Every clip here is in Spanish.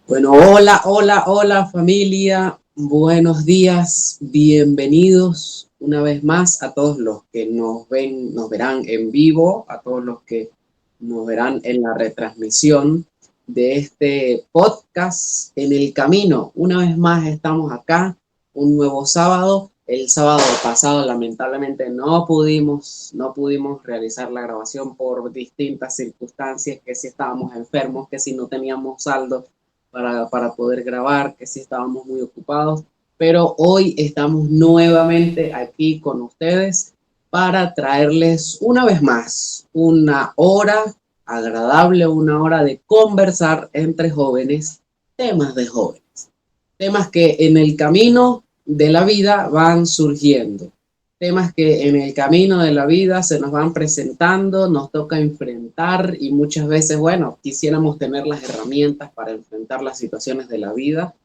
Bueno, hola, hola, hola familia, buenos días, bienvenidos una vez más a todos los que nos ven, nos verán en vivo, a todos los que nos verán en la retransmisión de este podcast En el Camino. Una vez más estamos acá, un nuevo sábado. El sábado pasado lamentablemente no pudimos realizar la grabación por distintas circunstancias, que si estábamos enfermos, que si no teníamos saldo para poder grabar, que sí estábamos muy ocupados, pero hoy estamos nuevamente aquí con ustedes para traerles una vez más una hora agradable, una hora de conversar entre jóvenes, temas de jóvenes, temas que en el camino de la vida van surgiendo, temas que en el camino de la vida se nos van presentando, nos toca enfrentar y muchas veces, bueno, quisiéramos tener las herramientas para enfrentar las situaciones de la vida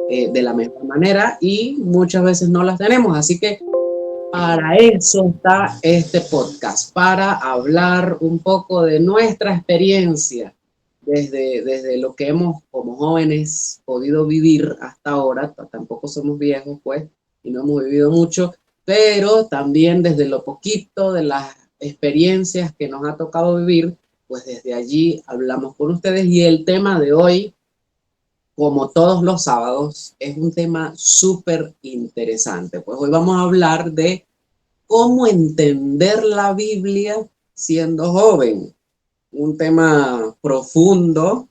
de la mejor manera y muchas veces no las tenemos. Así que para eso está este podcast, para hablar un poco de nuestra experiencia desde lo que hemos como jóvenes podido vivir hasta ahora. Tampoco somos viejos, pues, y no hemos vivido mucho, pero también desde lo poquito de las experiencias que nos ha tocado vivir, pues desde allí hablamos con ustedes. Y el tema de hoy, como todos los sábados, es un tema súper interesante. Pues hoy vamos a hablar de cómo entender la Biblia siendo joven. Un tema profundo,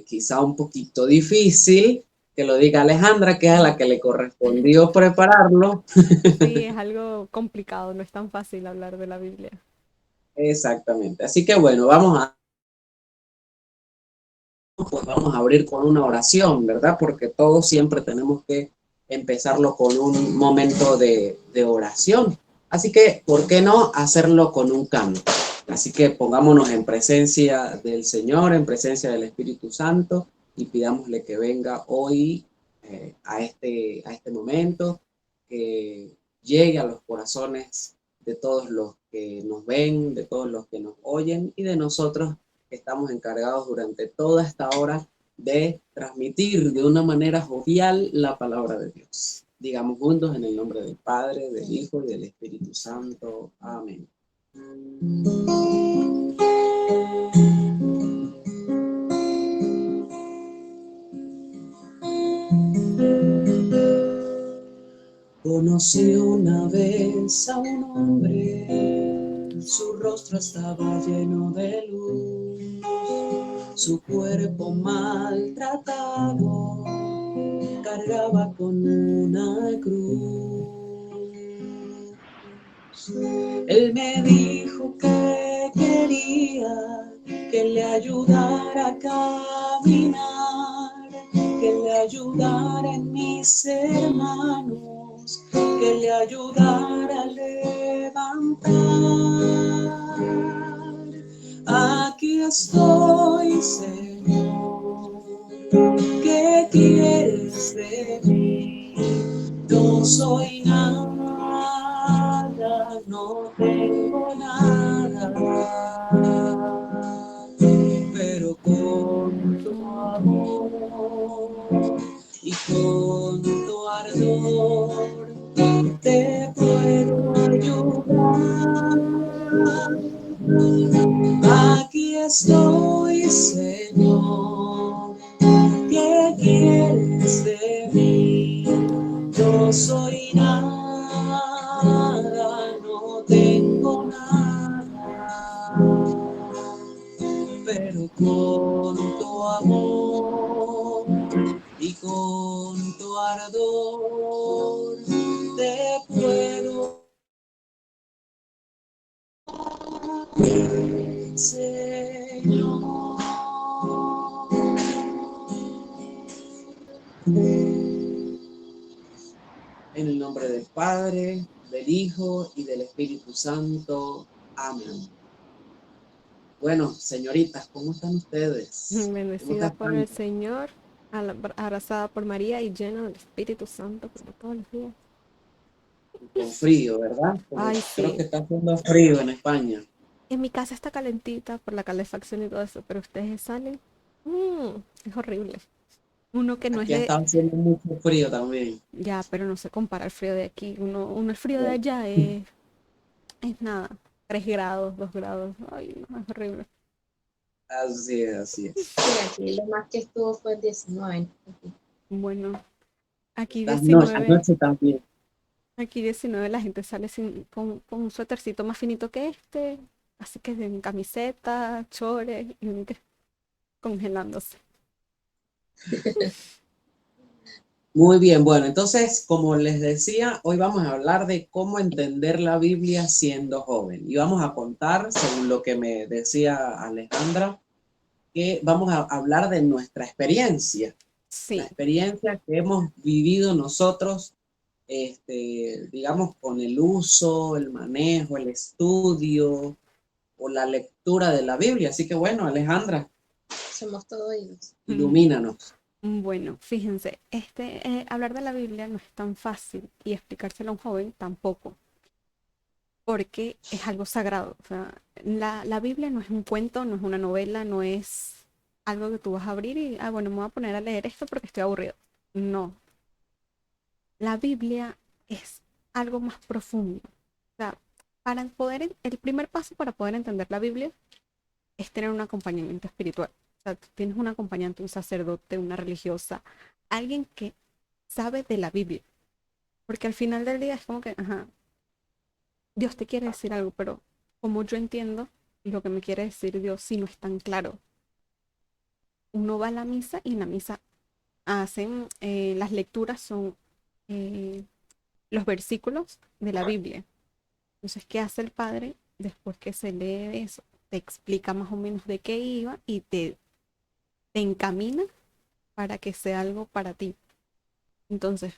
quizá un poquito difícil, que lo diga Alejandra, que es a la que le correspondió prepararlo. Sí, es algo complicado, no es tan fácil hablar de la Biblia. Exactamente. Así que bueno, vamos a abrir con una oración, ¿verdad? Porque todos siempre tenemos que empezarlo con un momento de oración. Así que, ¿por qué no hacerlo con un canto? Así que pongámonos en presencia del Señor, en presencia del Espíritu Santo y pidámosle que venga hoy a este momento, que llegue a los corazones de todos los que nos ven, de todos los que nos oyen y de nosotros que estamos encargados durante toda esta hora de transmitir de una manera jovial la palabra de Dios. Digamos juntos en el nombre del Padre, del Hijo y del Espíritu Santo. Amén. Conocí una vez a un hombre, su rostro estaba lleno de luz, su cuerpo maltratado cargaba con una cruz. Él me dijo que quería que le ayudara a caminar, que le ayudara en mis hermanos, que le ayudara a levantar. Aquí estoy, Señor, ¿qué quieres de mí? No soy nada, no tengo nada, pero con tu amor y con tu ardor te puedo ayudar. Aquí estoy, Señor, ¿qué quieres de mí? No soy nada, no tengo nada, pero con tu amor y con tu ardor te puedo, Señor. En el nombre del Padre, del Hijo y del Espíritu Santo. Amén. Bueno, señoritas, ¿cómo están ustedes? ¿Cómo Bendecida por están? el Señor, abrazada por María y llena del Espíritu Santo como todos los días. Con frío, ¿verdad? Porque Ay, creo que sí. está haciendo frío en España. En mi casa está calentita por la calefacción y todo eso, pero ustedes salen. Es horrible. Uno que no es Aquí ha de, estado haciendo mucho frío también. ya, pero no se compara al frío de aquí. Uno el frío de allá es nada, 3 grados, 2 grados. Ay, no, es horrible. Así es, así es. Sí, aquí lo más que estuvo fue el 19. Bueno, aquí Anoche 19, también. aquí 19 la gente sale con un suétercito más finito que este, así que en camiseta, chores y uno que congelándose. Muy bien, bueno, entonces, como les decía, hoy vamos a hablar de cómo entender la Biblia siendo joven. Y vamos a contar, según lo que me decía Alejandra, que vamos a hablar de nuestra experiencia, la Sí, experiencia que hemos vivido nosotros, digamos, con el uso, el manejo, el estudio o la lectura de la Biblia. Así que bueno, Alejandra, Somos todos oídos. mm, ilumínanos. bueno, fíjense, hablar de la Biblia no es tan fácil y explicárselo a un joven tampoco, porque es algo sagrado. O sea, la Biblia no es un cuento, no es una novela, no es algo que tú vas a abrir y, bueno, me voy a poner a leer esto porque estoy aburrido. No, la Biblia es algo más profundo. O sea, el primer paso para poder entender la Biblia es tener un acompañamiento espiritual. O sea, tú tienes un acompañante, un sacerdote, una religiosa, alguien que sabe de la Biblia. Porque al final del día es como que, ajá, Dios te quiere decir algo, pero como yo entiendo lo que me quiere decir Dios, si no es tan claro. Uno va a la misa y en la misa hacen, las lecturas son eh, los versículos de la Biblia. Entonces, ¿qué hace el padre después que se lee eso? Te explica más o menos de qué iba y te encamina para que sea algo para ti. Entonces,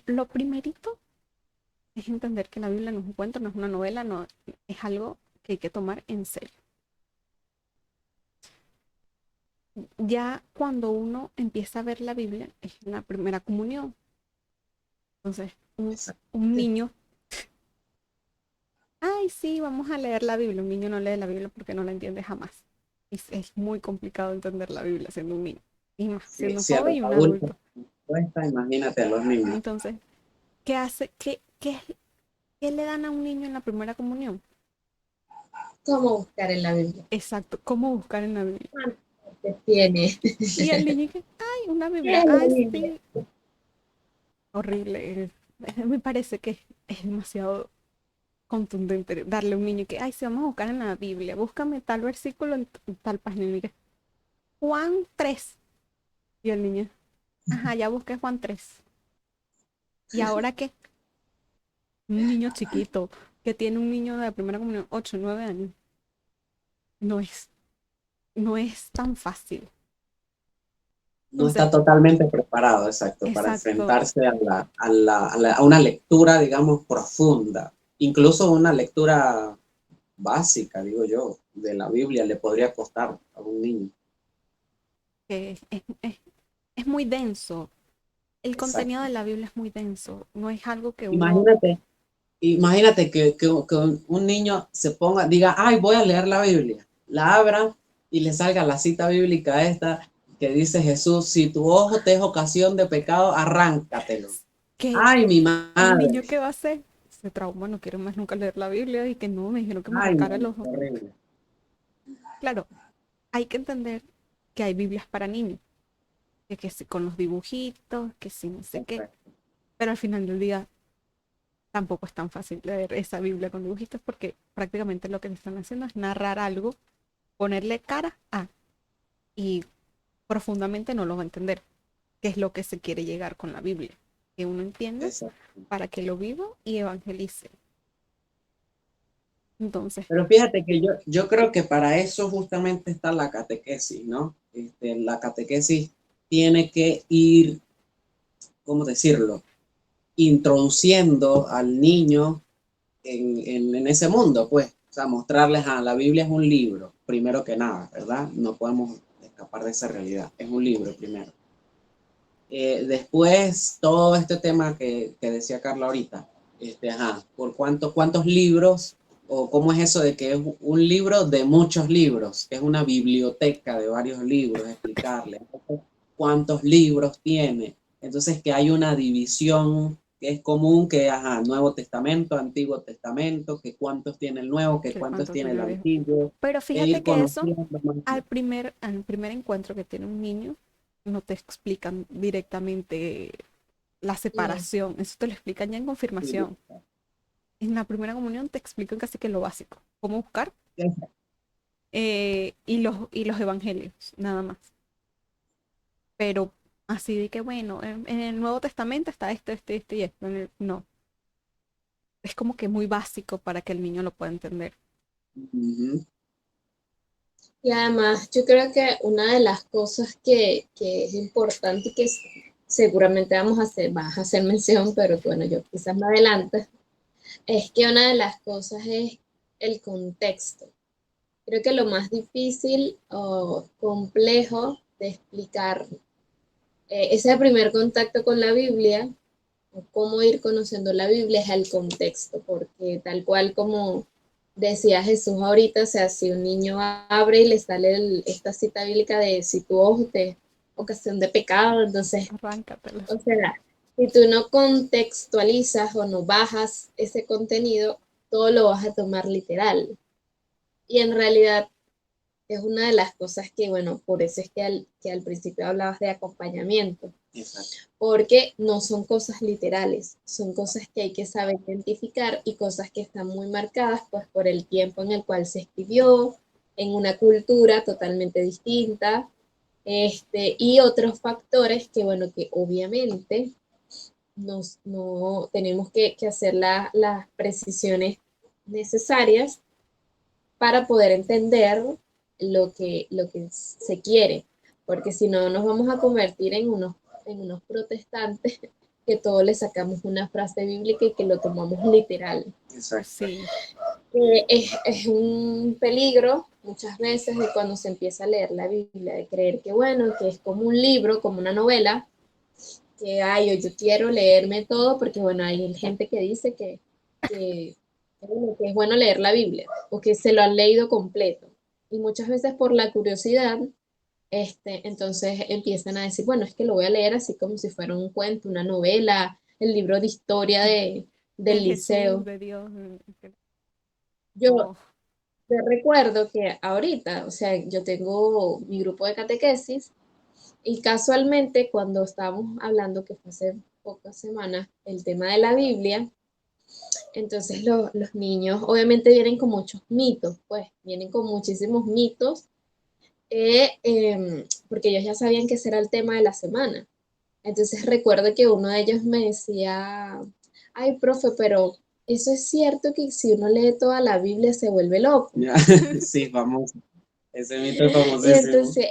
lo primerito es entender que la Biblia no es un cuento, no es una novela, no es algo que hay que tomar en serio. Ya cuando uno empieza a ver la Biblia es en la primera comunión. Entonces, un niño, ay, sí, vamos a leer la Biblia. Un niño no lee la Biblia porque no la entiende jamás. Es muy complicado entender la Biblia siendo un niño, y más Sí, siendo un si a joven los y un adultos adulto. cuesta, imagínate a los niños. Entonces, ¿qué hace? ¿Qué le dan a un niño en la primera comunión? ¿Cómo buscar en la Biblia? Exacto, ¿cómo buscar en la Biblia? ¿Cuántas partes tiene? Y el niño que, ay, una ¿Qué Biblia, es la ay, Biblia? sí, horrible. Me parece que es demasiado contundente darle a un niño que, ay, si vamos a buscar en la Biblia, búscame tal versículo en tal página. Y mira, Juan 3. Y el niño, ajá, ya busqué Juan 3. ¿Y ahora qué? Un niño chiquito que tiene un niño de la primera comunión, 8 9 años. No es, no es tan fácil. No Entonces, está totalmente preparado, exacto, para exacto, enfrentarse a una lectura, digamos, profunda. Incluso una lectura básica, digo yo, de la Biblia le podría costar a un niño. que es muy denso. El contenido Exacto. de la Biblia es muy denso. No es algo que uno, Imagínate, imagínate que un niño se ponga, diga, ay, voy a leer la Biblia, la abra y le salga la cita bíblica esta que dice Jesús, si tu ojo te es ocasión de pecado, arráncatelo. que Ay, mi el niño madre. que va a hacer, se trauma, no quiere más nunca leer la Biblia y que no, me dijeron que me Ay, arrancara no, el no, ojo. horrible. Claro, hay que entender que hay Biblias para niños, que sí, con los dibujitos, que sí, no sé qué, Exacto. pero al final del día tampoco es tan fácil leer esa Biblia con dibujitos porque prácticamente lo que le están haciendo es narrar algo, ponerle cara a, y profundamente no lo va a entender, que es lo que se quiere llegar con la Biblia, que uno entienda Exacto. para que lo viva y evangelice. Entonces, Pero fíjate que yo creo que para eso justamente está la catequesis, ¿no? La catequesis tiene que ir, ¿cómo decirlo? Introduciendo al niño en ese mundo, pues. O sea, mostrarles a la Biblia es un libro, primero que nada, ¿verdad? No podemos escapar de esa realidad. Es un libro primero. Después, todo este tema que decía Carla ahorita, ajá, ¿por cuántos libros o cómo es eso de que es un libro de muchos libros, que es una biblioteca de varios libros, explicarle? cuántos libros tiene. Entonces que hay una división que es común, que ajá, Nuevo Testamento, Antiguo Testamento, que cuántos tiene el Nuevo, que que cuántos cuánto tiene tiene el el viejo. Antiguo, Pero e fíjate ir que eso, conociendo más. al primer encuentro que tiene un niño, no te explican directamente la No, separación. Eso te lo explican ya en confirmación. En la primera comunión te explican casi que lo básico, cómo buscar y los evangelios, nada más. Pero así de que, bueno, en el Nuevo Testamento está esto y esto. No, es como que muy básico para que el niño lo pueda entender. Ujú. y además yo creo que una de las cosas que es importante y que seguramente vas a hacer mención, pero bueno, yo quizás me adelante, es que una de las cosas es el contexto. Creo que lo más difícil o complejo de explicar ese primer contacto con la Biblia, o cómo ir conociendo la Biblia, es el contexto, porque tal cual como decía Jesús ahorita, o sea, si un niño abre y le sale esta cita bíblica de si tu ojo te ocasión de pecado, entonces, Arráncatelo. o sea, si tú no contextualizas o no bajas ese contenido, todo lo vas a tomar literal. Y en realidad es una de las cosas que, bueno, por eso es que al principio hablabas de acompañamiento, Exacto. porque no son cosas literales, son cosas que hay que saber identificar y cosas que están muy marcadas pues por el tiempo en el cual se escribió, en una cultura totalmente distinta, y otros factores que, bueno, que obviamente no tenemos que hacer las precisiones necesarias para poder entender lo que se quiere, porque si no nos vamos a convertir en unos protestantes que todos le sacamos una frase bíblica y que lo tomamos literal. Exacto. Sí, Es un peligro muchas veces de cuando se empieza a leer la Biblia, de creer que bueno, que es como un libro, como una novela, que ay, yo quiero leerme todo, porque bueno, hay gente que dice que, que es bueno leer la Biblia, o que se lo han leído completo. Y muchas veces por la curiosidad, entonces empiezan a decir, bueno, es que lo voy a leer así como si fuera un cuento, una novela, el libro de historia del de Jesús, liceo. de Dios. Yo, No, yo recuerdo que ahorita, o sea, yo tengo mi grupo de catequesis y casualmente cuando estábamos hablando, que fue hace pocas semanas, el tema de la Biblia, entonces los niños obviamente vienen con muchos mitos, pues vienen con muchísimos mitos, porque ellos ya sabían que ese era el tema de la semana. Entonces recuerdo que uno de ellos me decía, ay, profe, pero eso es cierto que si uno lee toda la Biblia se vuelve loco. Ya, sí, famoso. Ese mito es Y famosísimo. entonces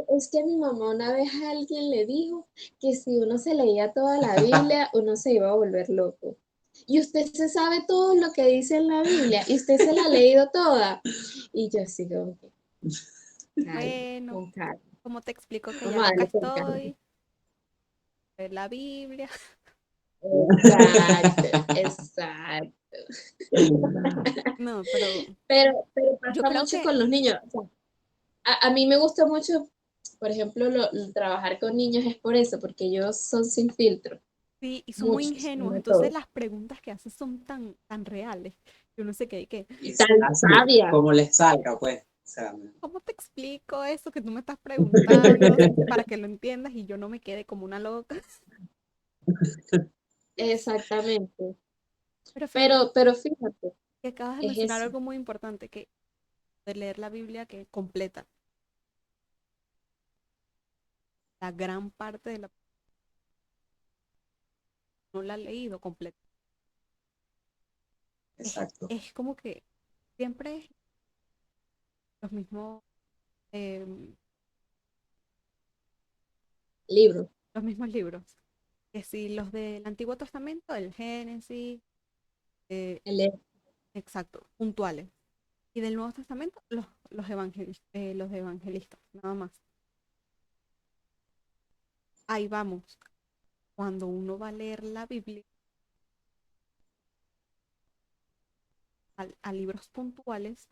es que a mi mamá una vez alguien le dijo que si uno se leía toda la Biblia, uno se iba a volver loco. Y usted se sabe todo lo que dice en la Biblia, y usted se la ha leído toda. Y yo así como que, calma, bueno, con calma. ¿cómo te explico que ya Vamos a acá darle con calma. estoy? Ver la Biblia. Exacto, exacto. No, pero Pero yo pasa creo mucho que con los niños. O sea, a mí me gusta mucho, por ejemplo, trabajar con niños es por eso, porque ellos son sin filtro, sí, y son muy muchos, ingenuos, no entonces todos. las preguntas que hacen son tan reales. Yo no sé qué. Y tan Así, sabia. como les salga, pues. O sea, ¿Cómo te explico eso que tú me estás preguntando para que lo entiendas y yo no me quede como una loca? Exactamente. Pero fíjate Pero fíjate, que acabas de es mencionar eso. algo muy importante, que de leer la Biblia que completa la gran parte de la no la ha leído completa. exacto, Es como que siempre es los mismos eh, Libro. los mismos libros. Que si los del Antiguo Testamento, el Génesis, eh, El, exacto, puntuales. Y del Nuevo Testamento, los evangelistas, nada más. Ahí vamos. Cuando uno va a leer la Biblia a libros puntuales,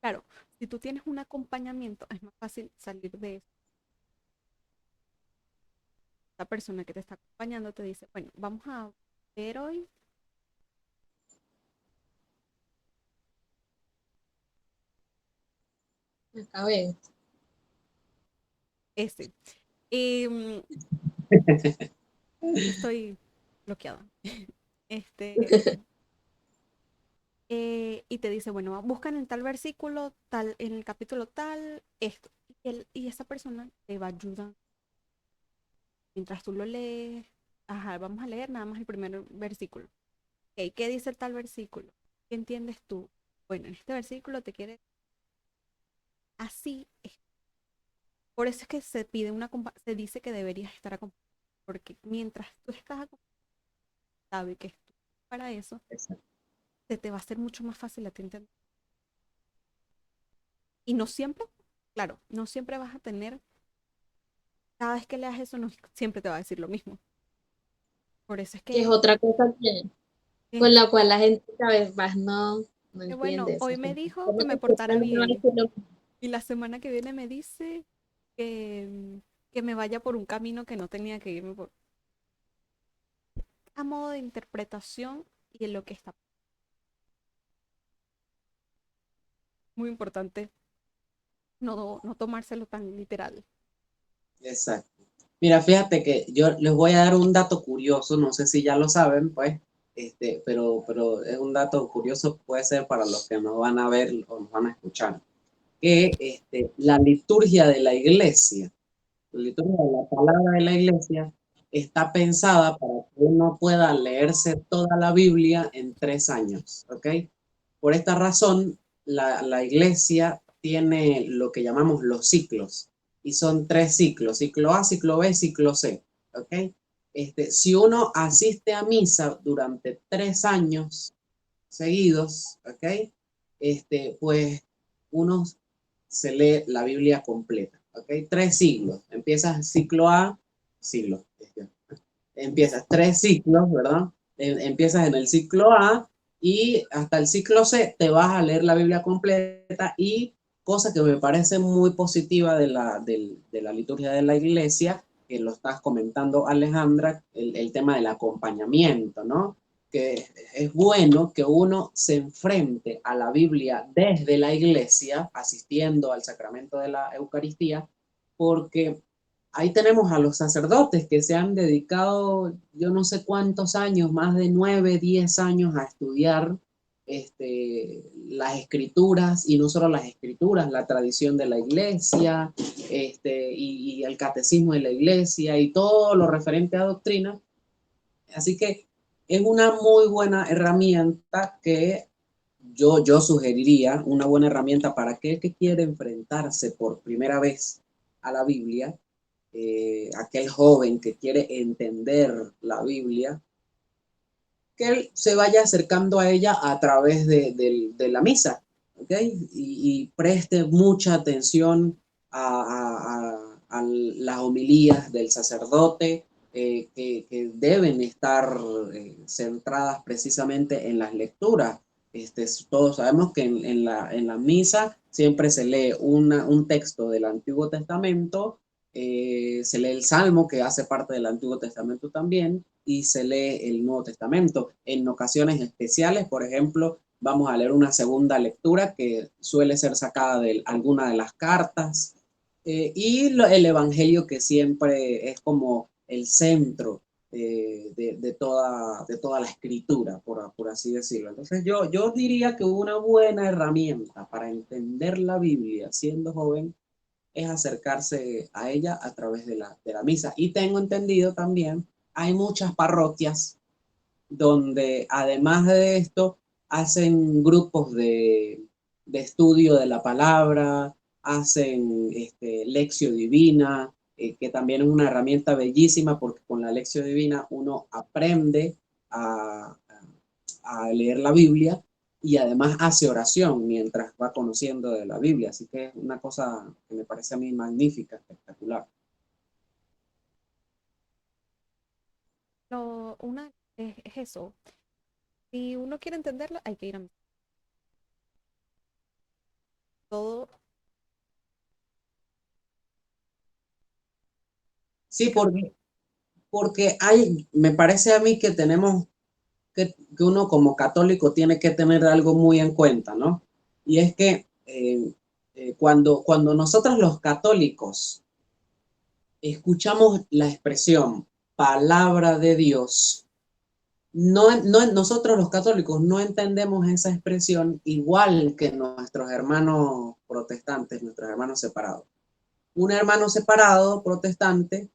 claro, si tú tienes un acompañamiento, es más fácil salir de eso. la persona que te está acompañando te dice, bueno, vamos a ver hoy Acabé. este. Estoy bloqueada. Este, y te dice, bueno, buscan en tal versículo, tal, en el capítulo tal, esto. Y esa persona te va a ayudar. Mientras tú lo lees, ajá, vamos a leer nada más el primer versículo. Ok, ¿qué dice tal versículo? ¿Qué entiendes tú? Bueno, en este versículo te quiere así. Por eso es que se pide se dice que deberías estar acompañado. Porque mientras tú estás acompañado y que estudias para eso, Exacto. se te va a hacer mucho más fácil a ti entender. Y no siempre, claro, no siempre vas a tener, cada vez que leas eso, no siempre te va a decir lo mismo. Por eso es Que es que, otra cosa con es, la cual la gente cada vez más no que bueno, entiende eso. hoy Es me como, dijo que ¿cómo me te siempre portara me va a bien decir lo mismo? y la semana que viene me dice que me vaya por un camino que no tenía que irme por, a modo de interpretación y en lo que está muy importante no tomárselo tan literal. Exacto. Mira, fíjate que yo les voy a dar un dato curioso, no sé si ya lo saben, pues, pero es un dato curioso, puede ser para los que nos van a ver o nos van a escuchar, que la liturgia de la iglesia, la liturgia de la palabra de la iglesia, está pensada para que uno pueda leerse toda la Biblia en 3 años, ¿ok? Por esta razón, la iglesia tiene lo que llamamos los ciclos, y son 3 ciclos, ciclo A, ciclo B, ciclo C, ¿ok? Si uno asiste a misa durante 3 años seguidos, ¿ok? Pues uno se lee la Biblia completa, ¿ok? 3 siglos, empiezas ciclo A, siglo, empiezas 3 ciclos, ¿verdad? Empiezas en el ciclo A y hasta el ciclo C te vas a leer la Biblia completa y cosa que me parece muy positiva de la liturgia de la iglesia, que lo estás comentando Alejandra, el tema del acompañamiento, ¿no? Que es bueno que uno se enfrente a la Biblia desde la iglesia, asistiendo al sacramento de la Eucaristía, porque ahí tenemos a los sacerdotes que se han dedicado, yo no sé cuántos años, más de 9, 10 años a estudiar las escrituras, y no solo las escrituras, la tradición de la iglesia, y el catecismo de la iglesia y todo lo referente a doctrina. Así que es una muy buena herramienta que yo sugeriría, una buena herramienta para aquel que quiere enfrentarse por primera vez a la Biblia, aquel joven que quiere entender la Biblia, que él se vaya acercando a ella a través de la misa, ¿ok? Y preste mucha atención a las homilías del sacerdote, que deben estar centradas precisamente en las lecturas. Todos sabemos que en la misa siempre se lee un texto del Antiguo Testamento, se lee el Salmo, que hace parte del Antiguo Testamento también, y se lee el Nuevo Testamento. En ocasiones especiales, por ejemplo, vamos a leer una segunda lectura que suele ser sacada de alguna de las cartas, el Evangelio, que siempre es como el centro de toda la escritura, por así decirlo. Entonces yo diría que una buena herramienta para entender la Biblia siendo joven es acercarse a ella a través de la misa. Y tengo entendido también, hay muchas parroquias donde además de esto hacen grupos de estudio de la palabra, hacen lección divina, que también es una herramienta bellísima porque con la lección divina uno aprende a, a leer la Biblia y además hace oración mientras va conociendo de la Biblia. Así que es una cosa que me parece a mí magnífica, espectacular. Una es eso. Si uno quiere entenderlo, hay que ir a misa. Todo, Sí, digamos, porque porque me parece a mí que tenemos que uno como católico tiene que tener algo muy en cuenta, ¿no? Y es que cuando nosotros los católicos escuchamos la expresión palabra de Dios, nosotros los católicos no entendemos esa expresión igual que nuestros hermanos protestantes, nuestros hermanos separados. Un hermano separado protestante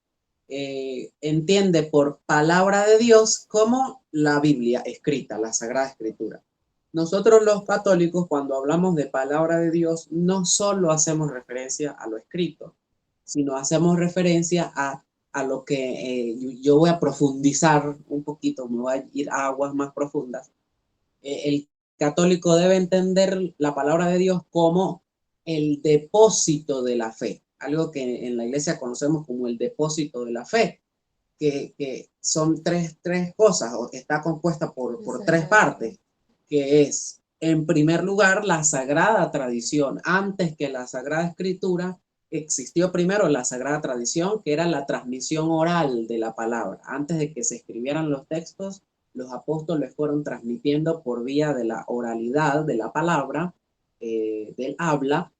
entiende por palabra de Dios como la Biblia escrita, la Sagrada Escritura. Nosotros los católicos, cuando hablamos de palabra de Dios, no solo hacemos referencia a lo escrito, sino hacemos referencia a lo que yo voy a profundizar un poquito, me voy a ir a aguas más profundas. El católico debe entender la palabra de Dios como el depósito de la fe, algo que en la iglesia conocemos como el depósito de la fe, que son tres cosas, o está compuesta por tres partes, que es, en primer lugar, la sagrada tradición. Antes que la Sagrada Escritura, existió primero la sagrada tradición, que era la transmisión oral de la palabra. Antes de que se escribieran los textos, los apóstoles fueron transmitiendo por vía de la oralidad de la palabra, del habla,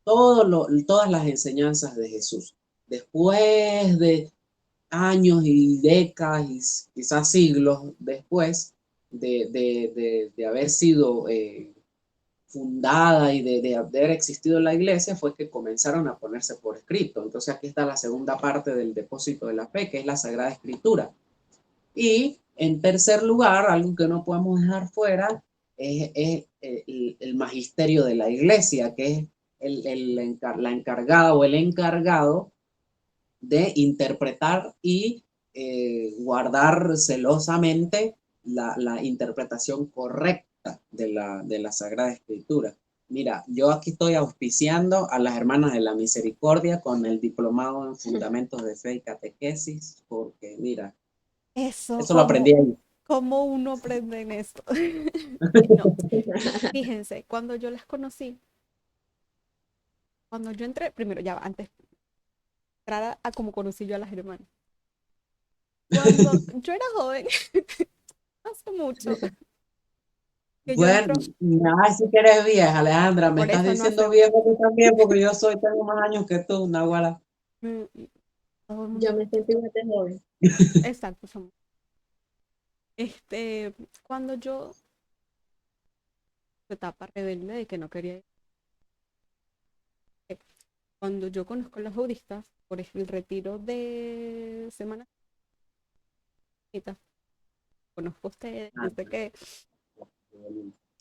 todas las enseñanzas de Jesús. Después de años y décadas y quizás siglos después de haber sido fundada y de haber existido la iglesia, fue que comenzaron a ponerse por escrito. Entonces aquí está la segunda parte del depósito de la fe, que es la Sagrada Escritura. Y en tercer lugar, algo que no podemos dejar fuera, es el magisterio de la iglesia, que es la encargada o el encargado de interpretar y guardar celosamente la interpretación correcta de la Sagrada Escritura. Mira, yo aquí estoy auspiciando a las hermanas de la misericordia con el diplomado en fundamentos de fe y catequesis, porque mira, Eso, eso lo aprendí ahí. ¿cómo uno aprende en esto? No, fíjense, cuando yo las conocí, cuando yo entré, primero ya antes de entrar a como conocí yo a las hermanas. Cuando yo era joven, hace mucho, que yo Bueno, entro, nada, si que eres vieja, Alejandra, me por estás eso no diciendo hace, viejo tú también, porque tengo más años que tú, Nahuala. mm, todo el Yo mundo, me sentí bastante joven. exacto, somos. Cuando yo, etapa rebelde de que no quería ir, cuando yo conozco a los budistas, por el retiro de Semana Santa, conozco a ustedes, no sé qué,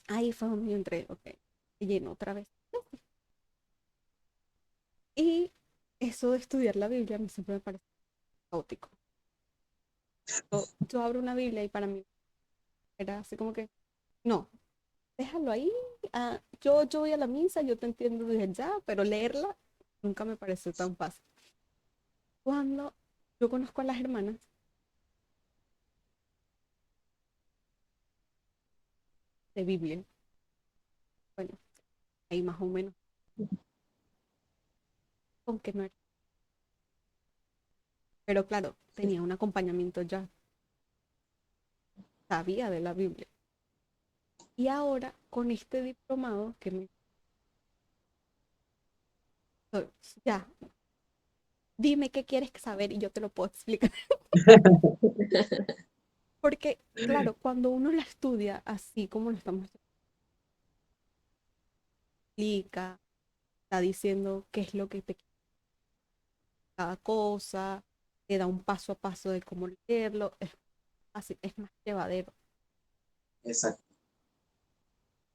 ahí fue donde yo entré, ok, y lleno otra vez. Y eso de estudiar la Biblia a mí siempre me parece caótico. Yo abro una Biblia y para mí era así como que, no, déjalo ahí, yo voy a la misa, yo te entiendo desde ya, pero leerla nunca me pareció tan fácil. Cuando yo conozco a las hermanas de Biblia, bueno, ahí más o menos, con que no era. Pero claro, tenía un acompañamiento ya, sabía de la Biblia. Y ahora, con este diplomado que me... Ya, dime qué quieres saber y yo te lo puedo explicar. Porque, claro, cuando uno la estudia así como lo estamos explica, está diciendo qué es lo que te cada cosa, te da un paso a paso de cómo leerlo, es así, es más llevadero. Exacto.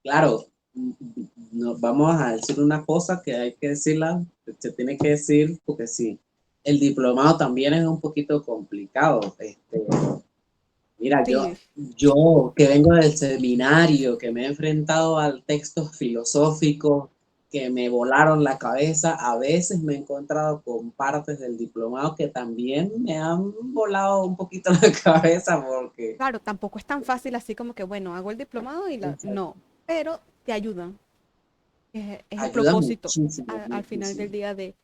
Claro, nos vamos a decir una cosa que hay que decirla, se tiene que decir, porque sí, el diplomado también es un poquito complicado. Mira, Sí, yo que vengo del seminario, que me he enfrentado a textos filosóficos que me volaron la cabeza, a veces me he encontrado con partes del diplomado que también me han volado un poquito la cabeza porque claro, tampoco es tan fácil así como que, bueno, hago el diplomado y la... No, pero te ayudan. Es el ayuda propósito muchísimo, al final del muchísimo. día de...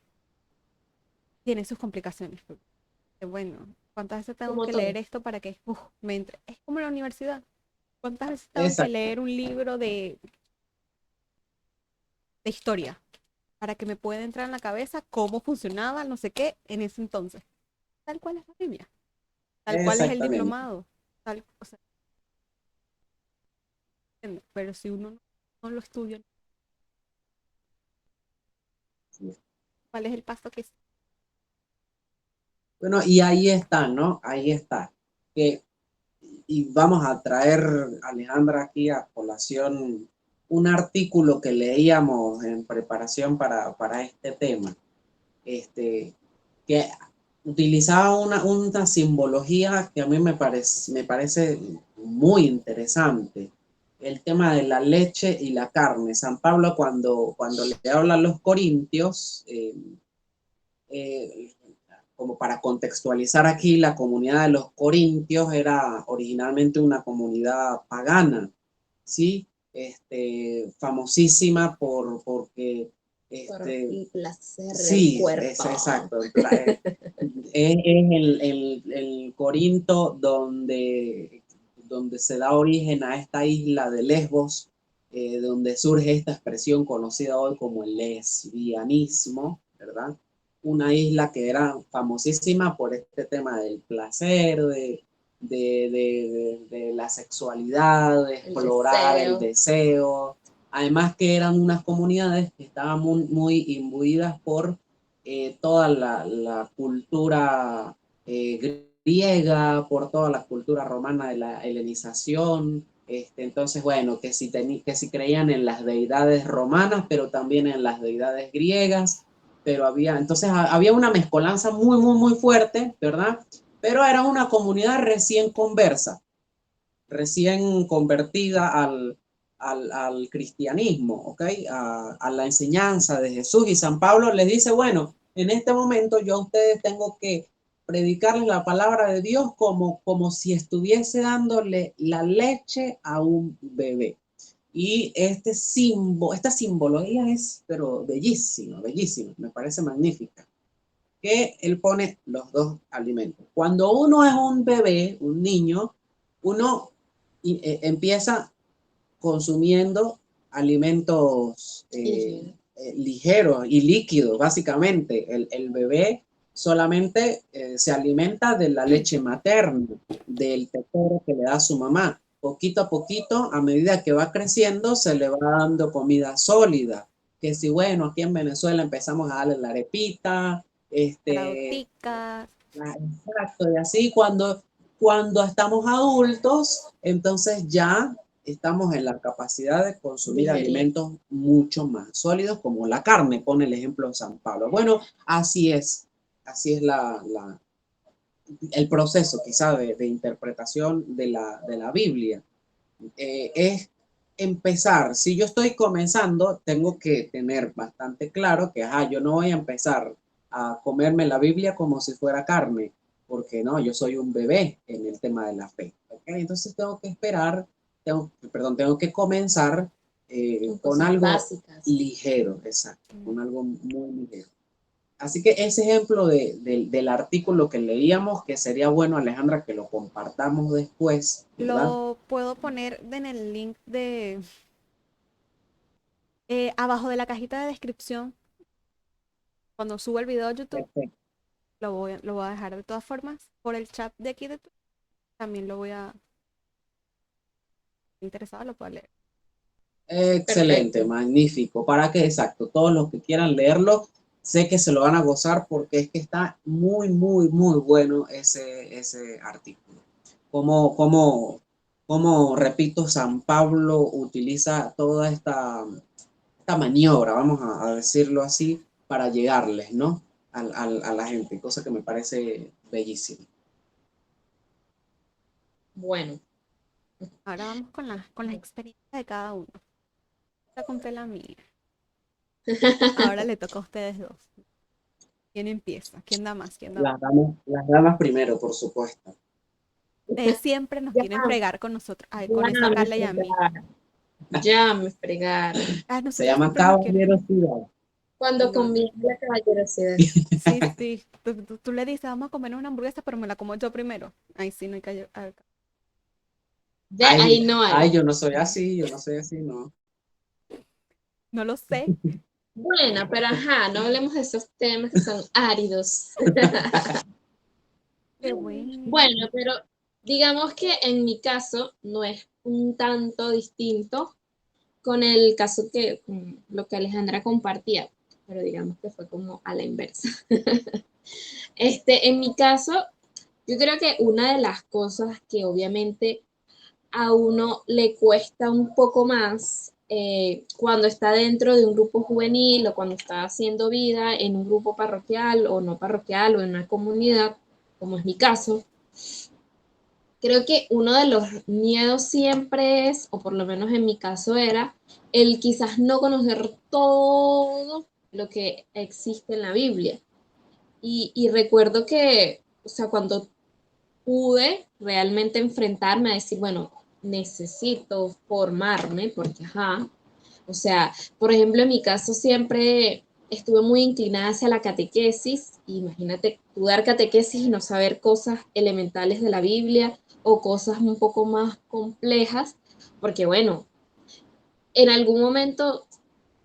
Tiene sus complicaciones. Bueno, ¿Cuántas veces tengo Como que todo. leer esto para que me entre? Es como la universidad. ¿Cuántas veces tengo que Exacto. leer un libro de historia para que me pueda entrar en la cabeza cómo funcionaba, no sé qué, en ese entonces? Tal cual es la Biblia, tal cual es el Exactamente. diplomado, o sea, entiendo, pero si uno no lo estudia, ¿cuál es el paso que Bueno, y ahí está, ¿no? Ahí está. Que, y vamos a traer, Alejandra, aquí a colación un artículo que leíamos en preparación para este tema, que utilizaba una simbología que a mí me parece muy interesante. El tema de la leche y la carne. San Pablo cuando le habla a los corintios, eh, como para contextualizar aquí, la comunidad de los corintios era originalmente una comunidad pagana, ¿sí? Famosísima porque Por el placer del sí, es cuerpo. exacto. Es el Corinto donde se da origen a esta isla de Lesbos, donde surge esta expresión conocida hoy como el lesbianismo, ¿verdad? Una isla que era famosísima por este tema del placer, de la sexualidad, de explorar el deseo. Además que eran unas comunidades que estaban muy imbuidas por toda la cultura griega, por toda la cultura romana de la helenización. Entonces, bueno, que si creían en las deidades romanas, pero también en las deidades griegas, pero había una mezcolanza muy fuerte, ¿verdad? Pero era una comunidad recién conversa, recién convertida al cristianismo, ¿ok? A la enseñanza de Jesús. Y San Pablo les dice, bueno, en este momento yo a ustedes tengo que predicarles la palabra de Dios como si estuviese dándole la leche a un bebé. Y esta simbología es, pero bellísima, me parece magnífica, que él pone los dos alimentos. Cuando uno es un bebé, un niño, uno empieza consumiendo alimentos ligeros y líquidos, básicamente. El bebé solamente se alimenta de la leche materna, del tetero que le da su mamá. Poquito a poquito, a medida que va creciendo, se le va dando comida sólida. Que si, bueno, aquí en Venezuela empezamos a darle la arepita, trauticas? exacto, y así cuando estamos adultos, entonces ya estamos en la capacidad de consumir alimentos mucho más sólidos, como la carne, pone el ejemplo de San Pablo. Bueno, así es el proceso quizá de interpretación de la Biblia. Es empezar, si yo estoy comenzando, tengo que tener bastante claro que yo no voy a empezar a comerme la Biblia como si fuera carne, porque no, yo soy un bebé en el tema de la fe. ¿Okay? Entonces tengo que esperar, tengo que comenzar con algo básicas, ligero, exacto, con algo muy ligero. Así que ese ejemplo del artículo que leíamos, que sería bueno, Alejandra, que lo compartamos después, ¿verdad? Lo puedo poner en el link abajo de la cajita de descripción. Cuando suba el video a YouTube, Perfecto. lo voy a dejar de todas formas. Por el chat de aquí de Twitch, también lo voy a... Interesado, lo puedo leer. Excelente, perfecto, magnífico. Para que, exacto, todos los que quieran leerlo, sé que se lo van a gozar porque es que está muy bueno ese artículo. Como, repito, San Pablo utiliza toda esta maniobra, vamos a decirlo así, para llegarles, ¿no? A la gente, cosa que me parece bellísima. Bueno. Ahora vamos con las experiencias de cada uno. Ya conté la mía. Ahora le toca a ustedes dos. ¿Quién empieza? ¿Quién da más? ¿Quién da más? Las damas primero, por supuesto. Ustedes siempre nos quieren fregar con nosotros, con esa me Carla y a mí. fregaron. Ya me fregaron. Ah, Se nosotros llama siempre nos quieren. caballerosidad. Cuando No, no. conviene la caballerosidad. Sí, sí. Tú le dices, vamos a comer una hamburguesa, pero me la como yo primero. Ay, sí, no hay que... Ya, ahí no hay. Yo no soy así, yo no soy así, no. No lo sé. Bueno, pero ajá, no hablemos de esos temas que son áridos. Qué bueno. Bueno, pero digamos que en mi caso no es un tanto distinto con el caso con lo que Alejandra compartía, pero digamos que fue como a la inversa. En mi caso, yo creo que una de las cosas que obviamente a uno le cuesta un poco más cuando está dentro de un grupo juvenil o cuando está haciendo vida en un grupo parroquial o no parroquial o en una comunidad, como es mi caso, creo que uno de los miedos siempre es, o por lo menos en mi caso era, el quizás no conocer todo lo que existe en la Biblia. Y recuerdo que, o sea, cuando pude realmente enfrentarme a decir, bueno, necesito formarme, porque, ajá, o sea, por ejemplo, en mi caso siempre estuve muy inclinada hacia la catequesis. Imagínate tú dar catequesis y no saber cosas elementales de la Biblia o cosas un poco más complejas, porque bueno, en algún momento,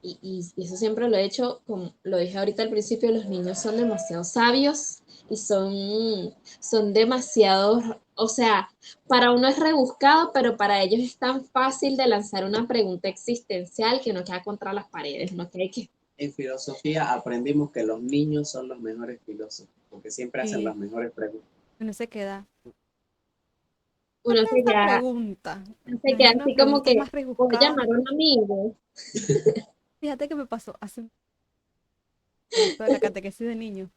y eso siempre lo he hecho, como lo dije ahorita al principio, los niños son demasiado sabios y son demasiado, o sea, para uno es rebuscado, pero para ellos es tan fácil de lanzar una pregunta existencial que no queda contra las paredes, no que hay que... En filosofía aprendimos que los niños son los mejores filósofos, porque siempre hacen las Y mejores preguntas. uno se queda. Uno se Esta queda, pregunta. uno se No es queda una así como pregunta que, más voy a rebuscada. llamar a un amigo. Fíjate que me pasó hace con esto de la catequesis de niños.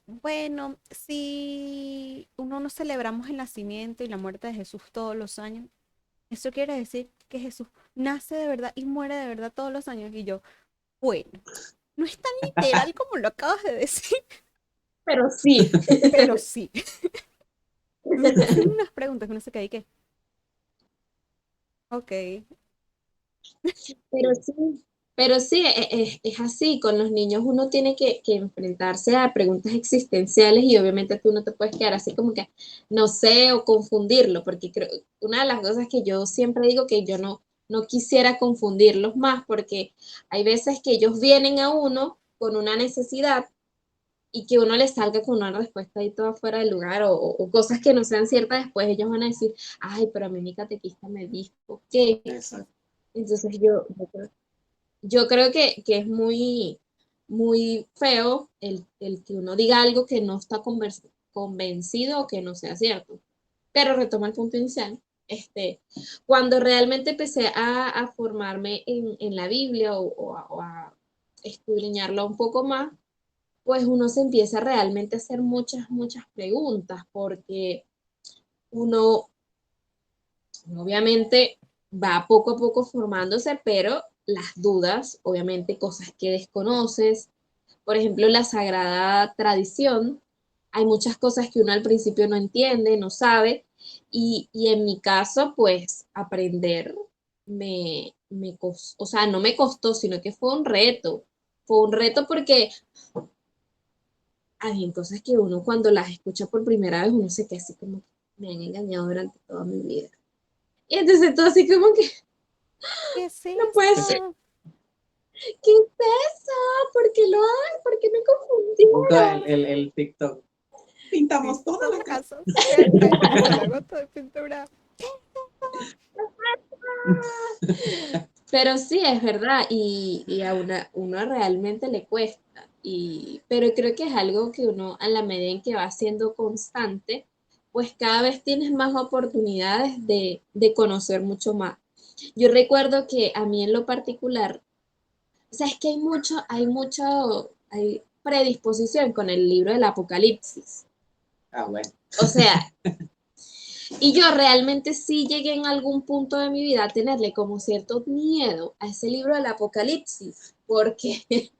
Bueno, si uno no celebramos el nacimiento y la muerte de Jesús todos los años, eso quiere decir que Jesús nace de verdad y muere de verdad todos los años. Y yo, bueno, no es tan literal como lo acabas de decir, Pero sí, pero sí. Entonces te hacen unas preguntas que uno se queda y que, ok. pero sí, pero sí, es así, con los niños uno tiene que enfrentarse a preguntas existenciales y obviamente tú no te puedes quedar así como que no sé o confundirlo, porque creo, una de las cosas que yo siempre digo que yo no quisiera confundirlos más, porque hay veces que ellos vienen a uno con una necesidad y que uno les salga con una respuesta ahí toda fuera de lugar o cosas que no sean ciertas, después ellos van a decir, ay, pero a mí mi catequista me dijo que... Exacto. Entonces yo creo que es muy, muy feo el que uno diga algo que no está convencido o que no sea cierto. Pero retoma el punto inicial. Cuando realmente empecé a formarme en la Biblia o a escudriñarla un poco más, pues uno se empieza realmente a hacer muchas, muchas preguntas, porque uno obviamente va poco a poco formándose, pero las dudas, obviamente cosas que desconoces, por ejemplo, la sagrada tradición, hay muchas cosas que uno al principio no entiende, no sabe, y en mi caso, pues aprender me costó, o sea, no me costó, sino que fue un reto porque hay cosas que uno cuando las escucha por primera vez, uno se queda así como, me han engañado durante toda mi vida. Y entonces todo así como que, ¿Qué es no puede ser. eso? ¿Qué es eso? ¿Por qué lo hay? ¿Por qué me Punto confundieron? el TikTok. Pintamos toda Toda la la casa. casa siempre hasta la gota de pintura. Pero sí, es verdad, y a uno realmente le cuesta. Pero creo que es algo que uno, a la medida en que va siendo constante, pues cada vez tienes más oportunidades de conocer mucho más. Yo recuerdo que a mí en lo particular, o sea, es que hay predisposición con el libro del Apocalipsis. Ah, bueno. O sea, y yo realmente sí llegué en algún punto de mi vida a tenerle como cierto miedo a ese libro del Apocalipsis, porque,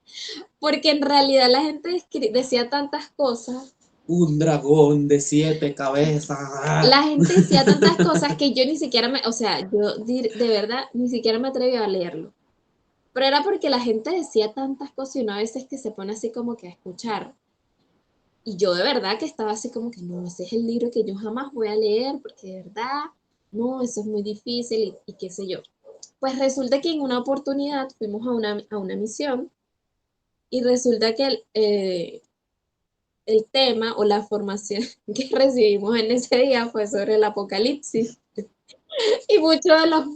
porque en realidad la gente decía tantas cosas, Un dragón de 7 cabezas. la gente decía tantas cosas que yo ni siquiera o sea, yo de verdad ni siquiera me atreví a leerlo. pero era porque la gente decía tantas cosas y uno a veces que se pone así como que a escuchar. Y yo de verdad que estaba así como que no, ese es el libro que yo jamás voy a leer, porque de verdad, no, eso es muy difícil y qué sé yo. Pues resulta que en una oportunidad fuimos a una misión y resulta que el tema o la formación que recibimos en ese día fue sobre el apocalipsis. Y muchos de los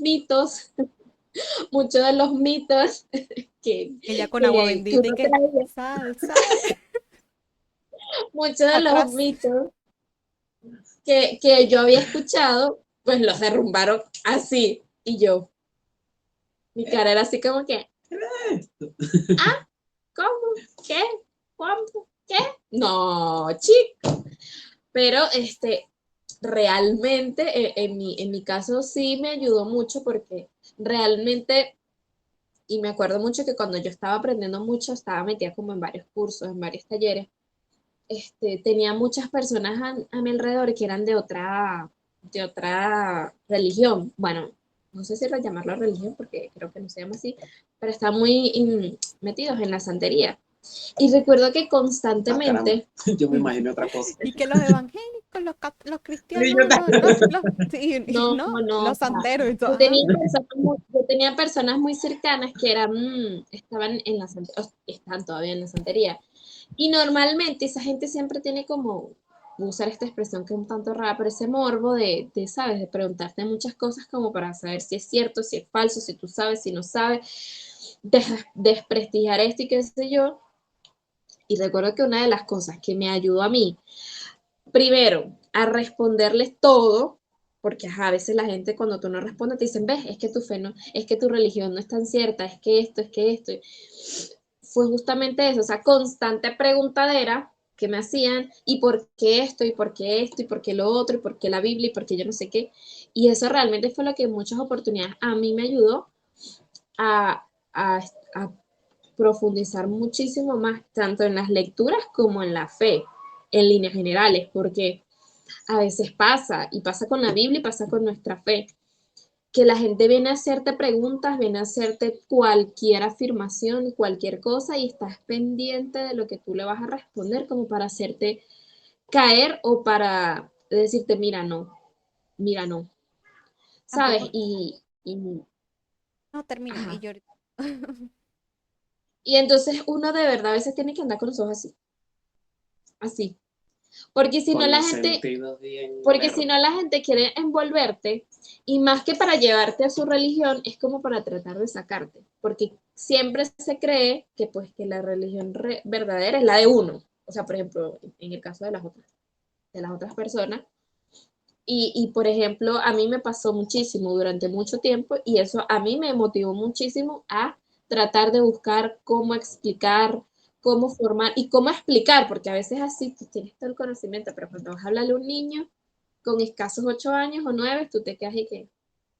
mitos Ella con agua que bendita y uno que traía, salsa muchos de los atrás. mitos que yo había escuchado, pues los derrumbaron así. Y yo, mi cara era así como que, ah, ¿cómo? ¿Qué? ¿Cuándo? ¿Qué? No, chico. Pero realmente en mi caso sí me ayudó mucho porque realmente, y me acuerdo mucho que cuando yo estaba aprendiendo mucho, estaba metida como en varios cursos, en varios talleres, tenía muchas personas a mi alrededor que eran de otra religión. Bueno, no sé si llamarlo religión porque creo que no se llama así, pero están muy metidos en la santería. Y recuerdo que Caramba, constantemente, yo me imaginé otra cosa. Y que los evangélicos, los Sí, yo cristianos, también. sí, no, no, no, o los sea, santeros y todo. yo Ah, yo tenía personas muy cercanas que eran, estaban en la santería, están todavía en la santería. Y normalmente esa gente siempre tiene como, voy a usar esta expresión que es un tanto rara, pero ese morbo ¿sabes? De preguntarte muchas cosas como para saber si es cierto, si es falso, si tú sabes, si no sabes, desprestigiar esto y qué sé yo. Y recuerdo que una de las cosas que me ayudó a mí, primero, a responderles todo, porque ajá, a veces la gente cuando tú no respondes te dicen, ves, es que tu fe no, es que tu religión no es tan cierta, es que esto, fue justamente eso, o sea, constante preguntadera que me hacían, ¿y por qué esto? ¿Y por qué esto? ¿Y por qué lo otro? ¿Y por qué la Biblia? ¿Y por qué yo no sé qué? Y eso realmente fue lo que en muchas oportunidades a mí me ayudó a, a profundizar muchísimo más, tanto en las lecturas como en la fe, en líneas generales, porque a veces pasa, y pasa con la Biblia y pasa con nuestra fe, que la gente viene a hacerte preguntas, viene a hacerte cualquier afirmación, cualquier cosa, y estás pendiente de lo que tú le vas a responder, como para hacerte caer o para decirte, mira, no, ¿sabes? tampoco, no termina. Y Ajá. yo ahorita- Y entonces uno de verdad a veces tiene que andar con los ojos así, así, porque si no Con la los gente sentidos bien Porque si no, alerta. la gente quiere envolverte y más que para llevarte a su religión, es como para tratar de sacarte. Porque siempre se cree que, pues, que la religión verdadera es la de uno. O sea, por ejemplo, en el caso de las otras personas. Por ejemplo, a mí me pasó muchísimo durante mucho tiempo y eso a mí me motivó muchísimo a tratar de buscar cómo explicar, cómo formar y cómo explicar, porque a veces así tú tienes todo el conocimiento, pero cuando vas a hablarle a un niño con escasos 8 años o 9, tú te quedas y que,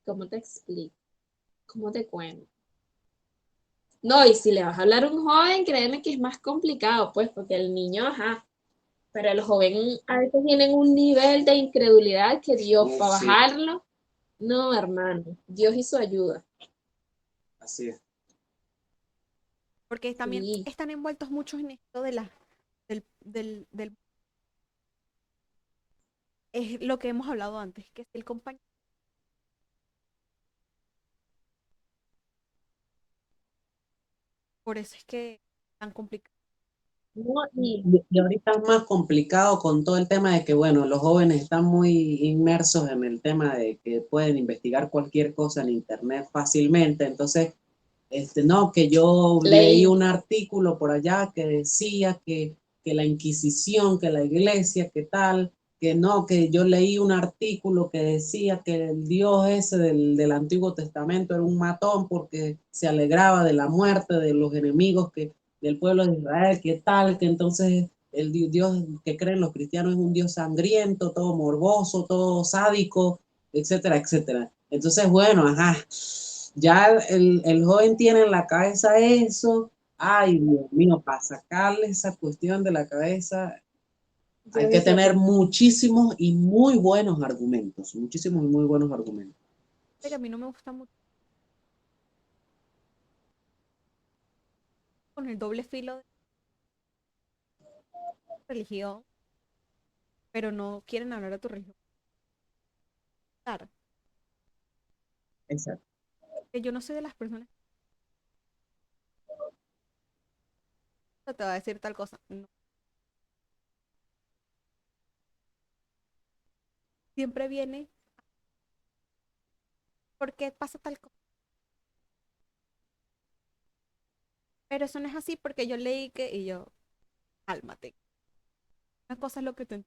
¿cómo te explico? ¿Cómo te cuento? No, y si le vas a hablar a un joven, créeme que es más complicado, pues, porque el niño, ajá, pero el joven a veces tienen un nivel de incredulidad que Dios, para Sí, bajarlo, no, hermano, Dios y su ayuda. así es. porque también Sí, están envueltos muchos en esto de del es lo que hemos hablado antes, que es el compañero. Por eso es que es tan complicado. No, y ahorita es más complicado con todo el tema de que, bueno, los jóvenes están muy inmersos en el tema de que pueden investigar cualquier cosa en internet fácilmente. Entonces, no, que yo leí leí. un artículo por allá que decía que la Inquisición, que la iglesia, que tal, que no, que yo leí un artículo que decía que el Dios ese del Antiguo Testamento era un matón porque se alegraba de la muerte de los enemigos del pueblo de Israel, que tal, que entonces el Dios que creen los cristianos es un Dios sangriento, todo morboso, todo sádico, etcétera, etcétera. Entonces, bueno, ajá, ya el joven tiene en la cabeza eso, ay, Dios mío, para sacarle esa cuestión de la cabeza hay Dios que y su tener ayuda. muchísimos y muy buenos argumentos, muchísimos y muy buenos argumentos. Que a mí no me gusta mucho con el doble filo de religión, pero no quieren hablar de tu religión. Claro, Exacto. que yo no soy de las personas que te va a decir tal cosa. No. Siempre viene, ¿por qué pasa tal cosa? Pero eso no es así porque yo leí que, y yo, cálmate. Una cosa es lo que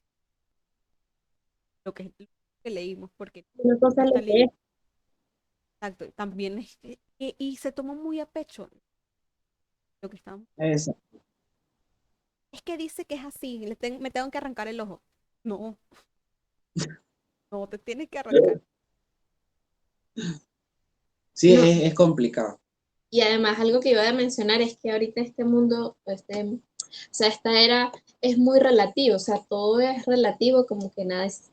lo que leímos, porque Una cosa es está lo que es. exacto, también es y se tomó muy a pecho lo que estamos. Exacto. Es que dice que es así, me tengo que arrancar el ojo. No, no te tienes que arrancar. Sí, No, es complicado. y además algo que iba a mencionar es que ahorita este mundo, o sea, esta era es muy relativo, o sea, todo es relativo, como que nada es,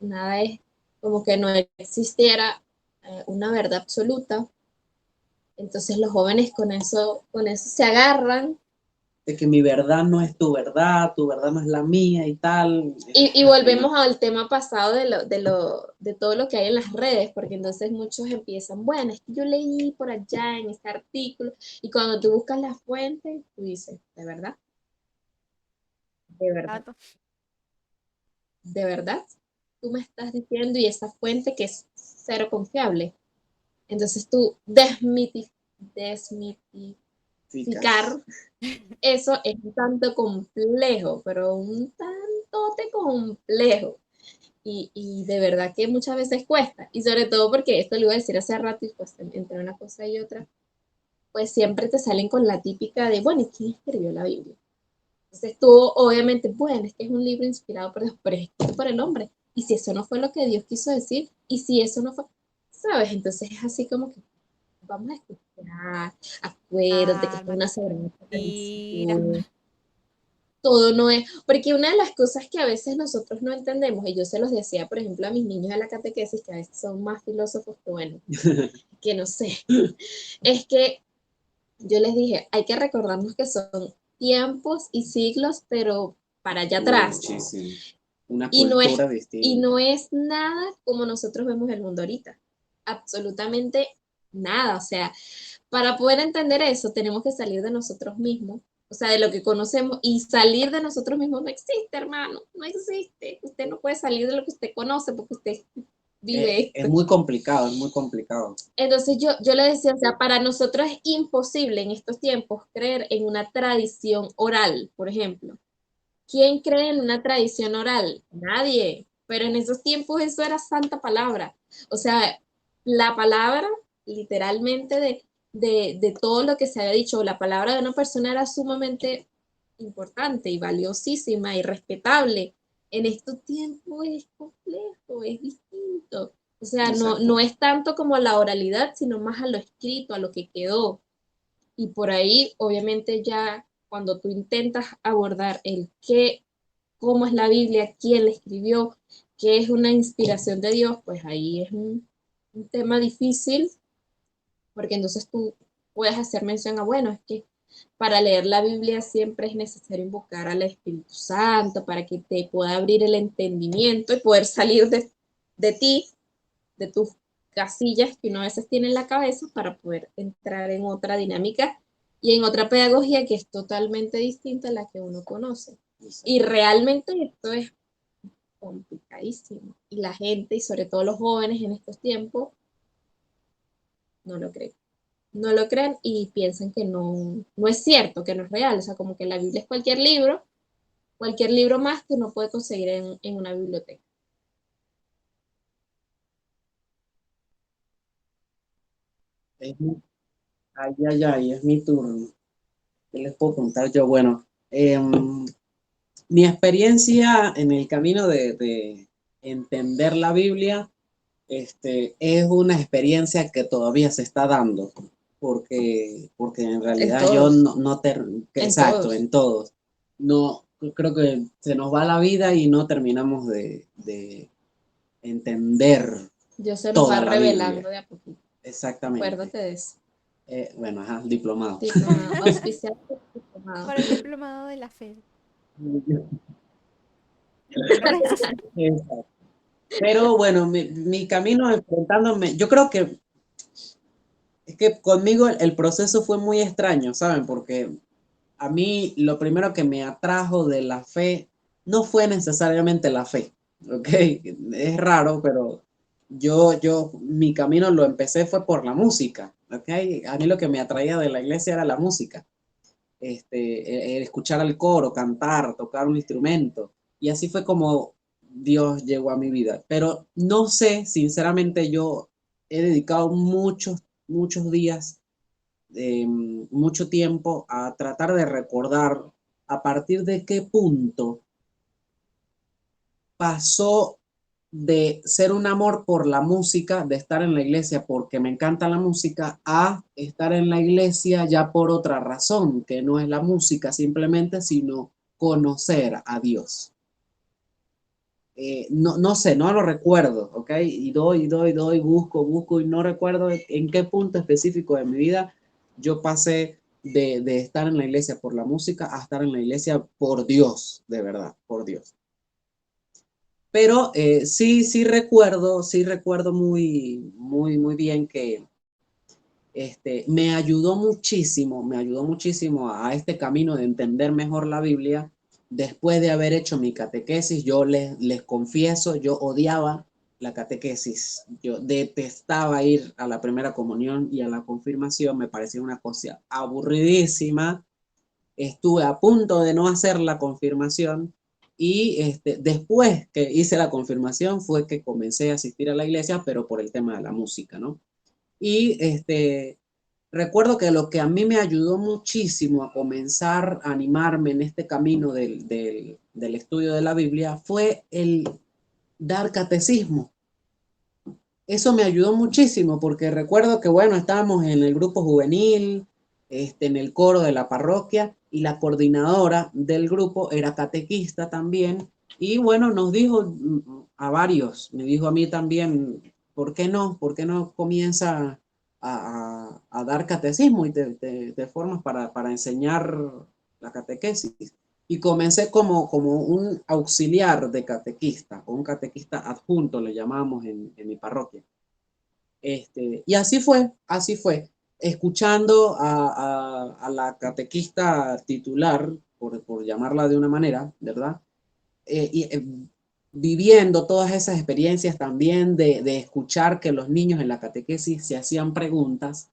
como que no existiera una verdad absoluta. Entonces los jóvenes con eso se agarran. De que mi verdad no es tu verdad no es la mía y tal. Y Hasta ahí. volvemos al tema pasado de todo lo que hay en las redes, porque entonces muchos empiezan, bueno, es que yo leí por allá en este artículo, y cuando tú buscas la fuente, tú dices, ¿de verdad? ¿De verdad? Gato. ¿De verdad? Tú me estás diciendo y esa fuente que es cero confiable. Entonces tú desmitificar eso es un tanto complejo, pero un tantote complejo. Y de verdad que muchas veces cuesta. Y sobre todo porque esto lo iba a decir hace rato y pues entre una cosa y otra, pues siempre te salen con la típica de, bueno, ¿y quién escribió la Biblia? Entonces tú obviamente, bueno, es que es un libro inspirado por Dios, pero es escrito por el hombre. Y si eso no fue lo que Dios quiso decir, y si eso no fue, ¿sabes? Entonces es así como que vamos a escuchar, acuérdate que esto es una Cálmate, soberana mira. tradición. Todo no es, porque una de las cosas que a veces nosotros no entendemos, y yo se los decía, por ejemplo, a mis niños de la catequesis, que a veces son más filósofos que bueno, que no sé, es que yo les dije, hay que recordarnos que son tiempos y siglos, pero para allá atrás. Muchísimo. Una Y no es, cultura y no distinta. es nada como nosotros vemos el mundo ahorita. Absolutamente nada. O sea, para poder entender eso, tenemos que salir de nosotros mismos, o sea, de lo que conocemos, y salir de nosotros mismos no existe, hermano, no existe. Usted no puede salir de lo que usted conoce porque usted vive Es esto. muy complicado, es muy complicado. Entonces yo le decía, o sea, para nosotros es imposible en estos tiempos creer en una tradición oral, por ejemplo. ¿Quién cree en una tradición oral? Nadie. Pero en esos tiempos eso era santa palabra. O sea, la palabra literalmente de todo lo que se había dicho, la palabra de una persona era sumamente importante y valiosísima y respetable. En estos tiempos es complejo, es distinto. O sea, no Exacto. es tanto como la oralidad, sino más a lo escrito, a lo que quedó. Y por ahí, obviamente, ya cuando tú intentas abordar el qué, cómo es la Biblia, quién la escribió, qué es una inspiración de Dios, pues ahí es un tema difícil, porque entonces tú puedes hacer mención a, bueno, es que para leer la Biblia siempre es necesario invocar al Espíritu Santo para que te pueda abrir el entendimiento y poder salir de ti, de tus casillas que uno a veces tiene en la cabeza para poder entrar en otra dinámica y en otra pedagogía que es totalmente distinta a la que uno conoce. Y realmente esto es complicadísimo. Y la gente, y sobre todo los jóvenes en estos tiempos, no lo creen. No lo creen y piensan que no es cierto, que no es real. O sea, como que la Biblia es cualquier libro más que uno puede conseguir en una biblioteca. Es ay, ay, ay, es mi turno. ¿Qué les puedo contar yo? Bueno, mi experiencia en el camino de entender la Biblia es una experiencia que todavía se está dando, porque en En realidad yo todos, en exacto, todos. en todos, no, creo que se nos va la vida y no terminamos de entender Dios se nos va toda la Biblia. revelando de a poquito. Exactamente. Acuérdate de eso. Bueno, ajá, diplomado. Diplomado, auspiciado por diplomado. Wow. Para el diplomado de la fe. Lo necesito. Exacto. Pero bueno, mi camino enfrentándome, yo creo que es que conmigo el proceso fue muy extraño, ¿saben? Porque a mí lo primero que me atrajo de la fe no fue necesariamente la fe, ¿ok? Es raro, pero mi camino lo empecé fue por la música, ¿ok? A mí lo que me atraía de la iglesia era la música, el escuchar al coro, cantar, tocar un instrumento, y así fue como Dios llegó a mi vida. Pero no sé, sinceramente, yo he dedicado muchos días mucho tiempo a tratar de recordar a partir de qué punto pasó de ser un amor por la música, de estar en la iglesia porque me encanta la música, a estar en la iglesia ya por otra razón, que no es la música simplemente, sino conocer a Dios. No sé, no lo recuerdo, ¿ok? Y doy, busco y no recuerdo en qué punto específico de mi vida yo pasé de estar en la iglesia por la música a estar en la iglesia por Dios, de verdad, por Dios. Pero sí recuerdo muy bien que me ayudó muchísimo a este camino de entender mejor la Biblia. Después de haber hecho mi catequesis, yo les confieso, yo odiaba la catequesis. Yo detestaba ir a la primera comunión y a la confirmación, me parecía una cosa aburridísima. Estuve a punto de no hacer la confirmación y después que hice la confirmación fue que comencé a asistir a la iglesia, pero por el tema de la música, ¿no? Y recuerdo que lo que a mí me ayudó muchísimo a comenzar a animarme en este camino del estudio de la Biblia fue el dar catecismo. Eso me ayudó muchísimo porque recuerdo que, bueno, estábamos en el grupo juvenil, en el coro de la parroquia y la coordinadora del grupo era catequista también. Y bueno, nos dijo a varios, me dijo a mí también, ¿por qué no? ¿Por qué no comienza a dar catecismo y te formas para enseñar la catequesis? Y comencé como un auxiliar de catequista, o un catequista adjunto, le llamamos en mi parroquia. Y así fue, escuchando a la catequista titular, por llamarla de una manera, ¿verdad? Y viviendo todas esas experiencias también de escuchar que los niños en la catequesis se hacían preguntas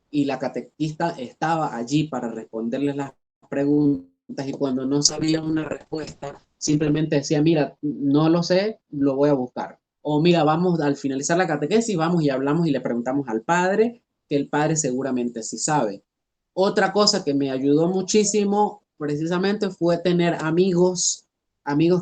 y la catequista estaba allí para responderles las preguntas y cuando no sabía una respuesta, simplemente decía, mira, no lo sé, lo voy a buscar. O mira, vamos al finalizar la catequesis, vamos y hablamos y le preguntamos al padre, que el padre seguramente sí sabe. Otra cosa que me ayudó muchísimo precisamente fue tener amigos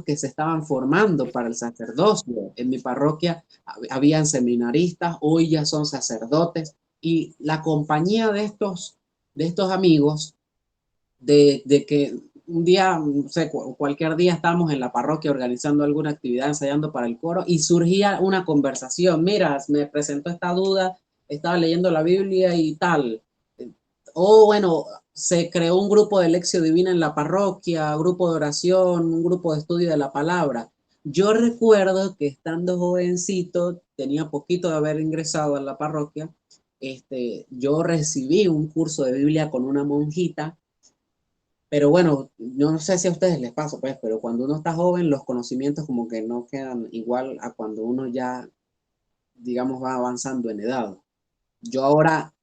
que se estaban formando para el sacerdocio. En mi parroquia habían seminaristas, hoy ya son sacerdotes y la compañía de estos amigos, de que un día, no sé, cualquier día estábamos en la parroquia organizando alguna actividad, ensayando para el coro y surgía una conversación, mira, me presentó esta duda, estaba leyendo la Biblia y tal. O bueno, se creó un grupo de lección divina en la parroquia, grupo de oración, un grupo de estudio de la palabra. Yo recuerdo que estando jovencito, tenía poquito de haber ingresado a la parroquia, yo recibí un curso de Biblia con una monjita, pero bueno, yo no sé si a ustedes les pasa, pues, pero cuando uno está joven, los conocimientos como que no quedan igual a cuando uno ya, digamos, va avanzando en edad. Yo ahora,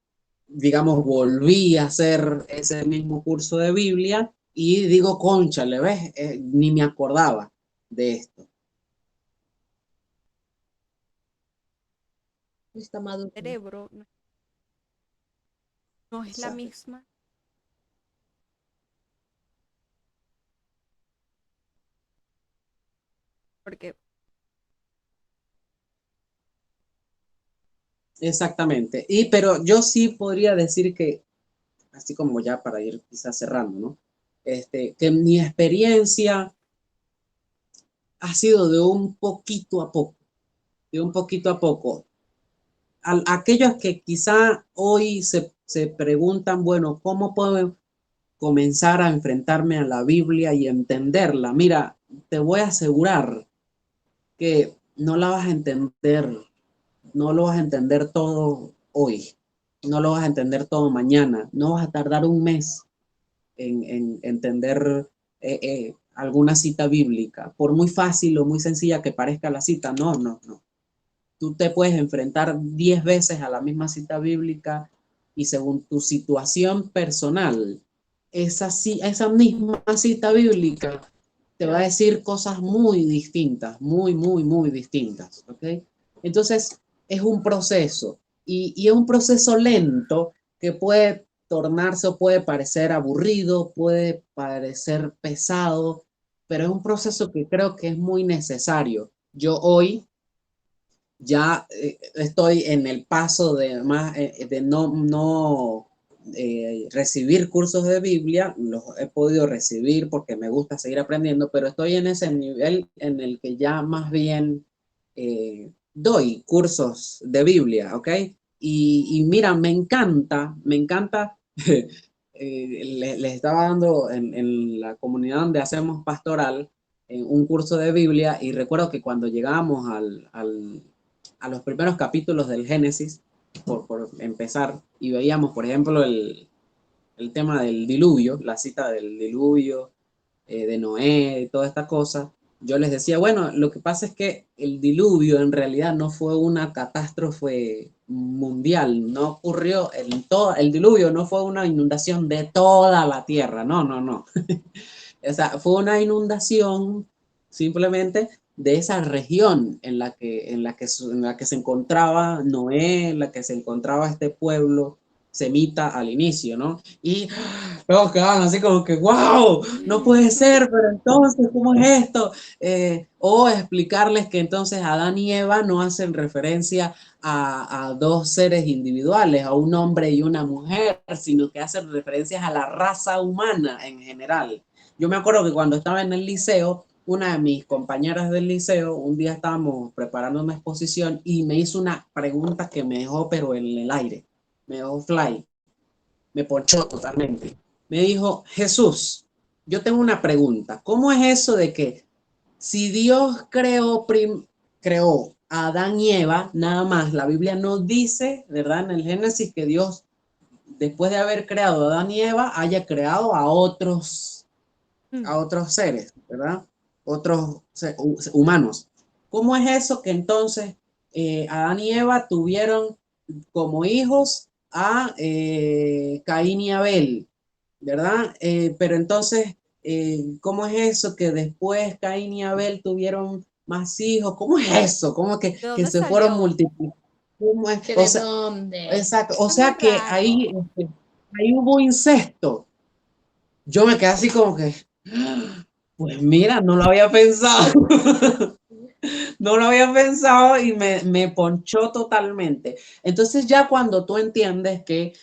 digamos, volví a hacer ese mismo curso de Biblia y digo, concha, ¿le ves? Ni me acordaba de esto. Está maduro. Cerebro no es la Exacto. misma, porque Exactamente. Pero yo sí podría decir que, así como ya para ir quizás cerrando, ¿no? Que mi experiencia ha sido de un poquito a poco, de un poquito a poco. Aquellos que quizá hoy se preguntan, bueno, comenzar a enfrentarme a la Biblia y entenderla, mira, te voy a asegurar que no la vas a entender, no lo vas a entender todo hoy, no lo vas a entender todo mañana, no vas a tardar un mes en entender alguna cita bíblica, por muy fácil o muy sencilla que parezca la cita, no, no, no. Tú te puedes enfrentar 10 veces a la misma cita bíblica y según tu situación personal, esa misma cita bíblica te va a decir cosas muy distintas, muy, muy, muy distintas, ¿ok? Entonces, es un proceso y es un proceso lento que puede tornarse o puede parecer aburrido, puede parecer pesado, pero es un proceso que creo que es muy necesario. Yo hoy ya estoy en el paso de no recibir cursos de Biblia, los he podido recibir porque me gusta seguir aprendiendo, pero estoy en ese nivel en el que ya más bien doy cursos de Biblia, ¿ok? Y mira, me encanta, les estaba dando en la comunidad donde hacemos pastoral un curso de Biblia y recuerdo que cuando llegábamos a los primeros capítulos del Génesis, por empezar, y veíamos, por ejemplo, el tema del diluvio, la cita del diluvio, de Noé y toda esta cosa, yo les decía, bueno, lo que pasa es que el diluvio en realidad no fue una catástrofe mundial, no ocurrió el diluvio no fue una inundación de toda la tierra, no, no, no. O sea, fue una inundación simplemente de esa región en la que se encontraba Noé, en la que se encontraba este pueblo semita al inicio, ¿no? Y luego quedaban así como que, wow, no puede ser, pero entonces, ¿cómo es esto? O explicarles que entonces Adán y Eva no hacen referencia a dos seres individuales, a un hombre y una mujer, sino que hacen referencias a la raza humana en general. Yo me acuerdo que cuando estaba en el liceo, una de mis compañeras del liceo, un día estábamos preparando una exposición y me hizo una pregunta que me dejó pero en el aire, me dejó fly, me ponchó totalmente. Me dijo, Jesús, yo tengo una pregunta, ¿cómo es eso de que si Dios creó a Adán y Eva, nada más, la Biblia no dice, ¿verdad? En el Génesis que Dios, después de haber creado a Adán y Eva, haya creado a otros seres, ¿verdad? Otros humanos. ¿Cómo es eso que entonces Adán y Eva tuvieron como hijos a Caín y Abel, ¿verdad? Pero entonces, ¿cómo es eso que después Caín y Abel tuvieron más hijos? ¿Cómo es eso? ¿Cómo ¿De que dónde se fueron salió? multiplicando? ¿Que O de sea, dónde? exacto. O Es muy sea que raro. ahí hubo incesto. Yo me quedé así como que, pues mira, no lo había pensado. No lo había pensado y me ponchó totalmente. Entonces ya cuando tú entiendes que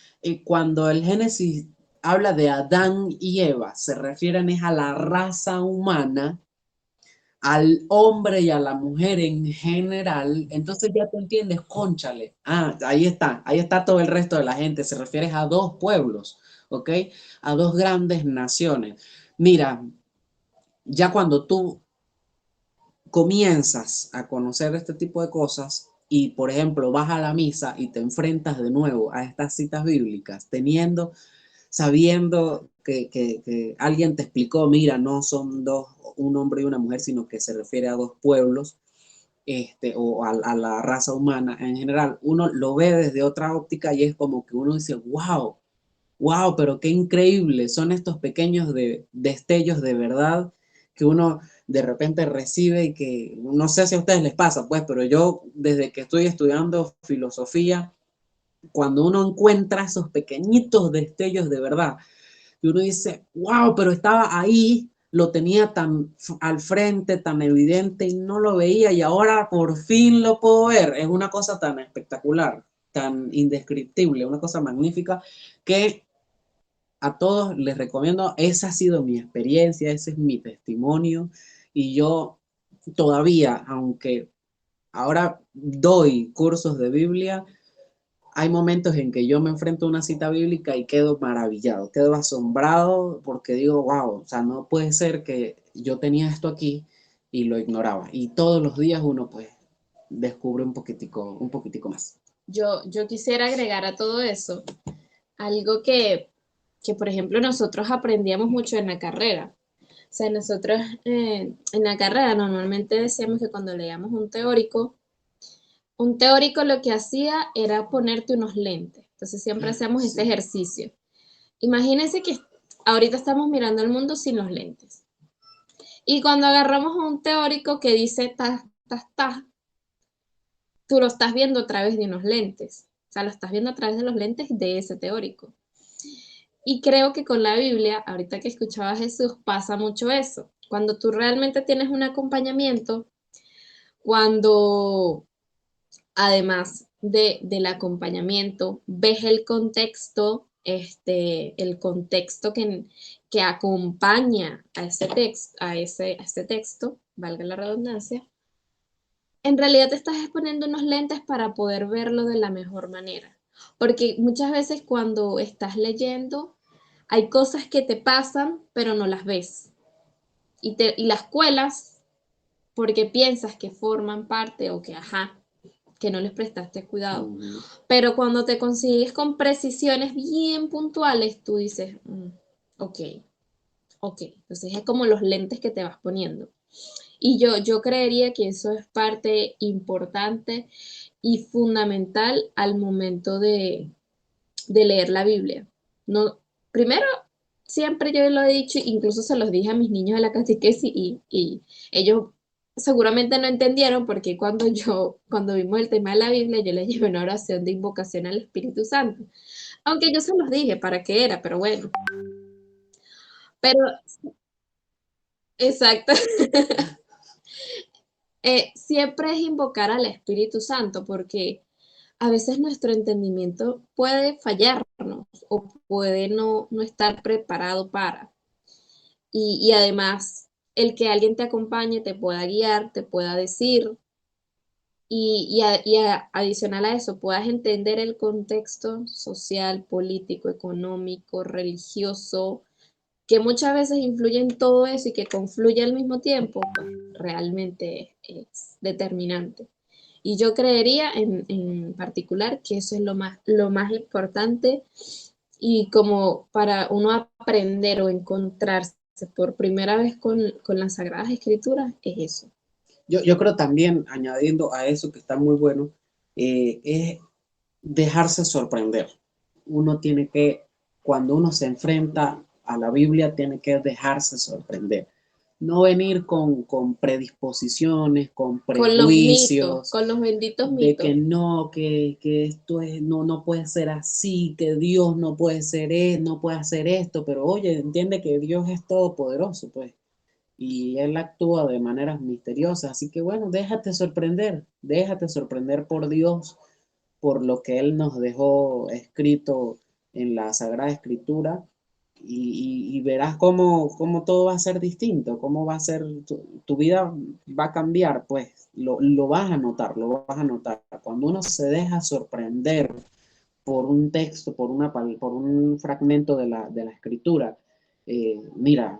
cuando el Génesis habla de Adán y Eva, se refieren es a la raza humana, al hombre y a la mujer en general, entonces ya tú entiendes, cónchale, ahí está todo el resto de la gente, se refiere a dos pueblos, ¿ok? A dos grandes naciones. Mira, ya cuando tú comienzas a conocer este tipo de cosas y, por ejemplo, vas a la misa y te enfrentas de nuevo a estas citas bíblicas, sabiendo que alguien te explicó, mira, no son dos, un hombre y una mujer, sino que se refiere a dos pueblos, o a la raza humana en general, uno lo ve desde otra óptica y es como que uno dice, wow, wow, pero qué increíble, son estos pequeños destellos de verdad que uno de repente recibe y que no sé si a ustedes les pasa, pues, pero yo desde que estoy estudiando filosofía, cuando uno encuentra esos pequeñitos destellos de verdad, y uno dice, wow, pero estaba ahí, lo tenía tan al frente, tan evidente y no lo veía y ahora por fin lo puedo ver. Es una cosa tan espectacular, tan indescriptible, una cosa magnífica que a todos les recomiendo, esa ha sido mi experiencia, ese es mi testimonio y yo todavía, aunque ahora doy cursos de Biblia, hay momentos en que yo me enfrento a una cita bíblica y quedo maravillado, quedo asombrado porque digo, wow, o sea, no puede ser que yo tenía esto aquí y lo ignoraba. Y todos los días uno pues descubre un poquitico más. Yo quisiera agregar a todo eso algo que, por ejemplo, nosotros aprendíamos mucho en la carrera. O sea, nosotros en la carrera normalmente decíamos que cuando leíamos un teórico lo que hacía era ponerte unos lentes. Entonces siempre hacemos este ejercicio. Imagínense que ahorita estamos mirando el mundo sin los lentes. Y cuando agarramos a un teórico que dice ta, ta, ta, tú lo estás viendo a través de unos lentes. O sea, lo estás viendo a través de los lentes de ese teórico. Y creo que con la Biblia, ahorita que escuchaba a Jesús, pasa mucho eso. Cuando tú realmente tienes un acompañamiento, cuando además del acompañamiento, ves el contexto que acompaña a ese texto, valga la redundancia, en realidad te estás exponiendo unos lentes para poder verlo de la mejor manera. Porque muchas veces cuando estás leyendo, hay cosas que te pasan, pero no las ves. Y las cuelas porque piensas que forman parte o que, ajá, que no les prestaste cuidado. Pero cuando te consigues con precisiones bien puntuales, tú dices, ok, ok. Entonces es como los lentes que te vas poniendo. Y yo creería que eso es parte importante y fundamental al momento de leer la Biblia. No, primero, siempre yo lo he dicho, incluso se los dije a mis niños de la catequesis y ellos seguramente no entendieron porque cuando vimos el tema de la Biblia, yo les llevé una oración de invocación al Espíritu Santo. Aunque yo se los dije para qué era, pero bueno. Pero, exacto. Siempre es invocar al Espíritu Santo porque a veces nuestro entendimiento puede fallarnos o puede no estar preparado para. Y además, el que alguien te acompañe, te pueda guiar, te pueda decir, adicional a eso, puedas entender el contexto social, político, económico, religioso, que muchas veces influye en todo eso y que confluye al mismo tiempo, pues realmente es determinante. Y yo creería en particular que eso es lo más importante y como para uno aprender o encontrarse por primera vez con las Sagradas Escrituras, es eso. Yo creo también, añadiendo a eso que está muy bueno, es dejarse sorprender. Uno tiene que, cuando uno se enfrenta a la Biblia, tiene que dejarse sorprender. No venir con predisposiciones, con Con los mitos, prejuicios, con los benditos de que mitos. no, que esto es, no, no puede ser así, que Dios no puede ser, no puede hacer esto, pero oye, entiende que Dios es todopoderoso, pues, y Él actúa de maneras misteriosas, así que bueno, déjate sorprender por Dios, por lo que Él nos dejó escrito en la Sagrada Escritura, y verás cómo todo va a ser distinto, cómo va a ser, tu vida va a cambiar, pues lo vas a notar, lo vas a notar. Cuando uno se deja sorprender por un texto, por un fragmento de la escritura, mira,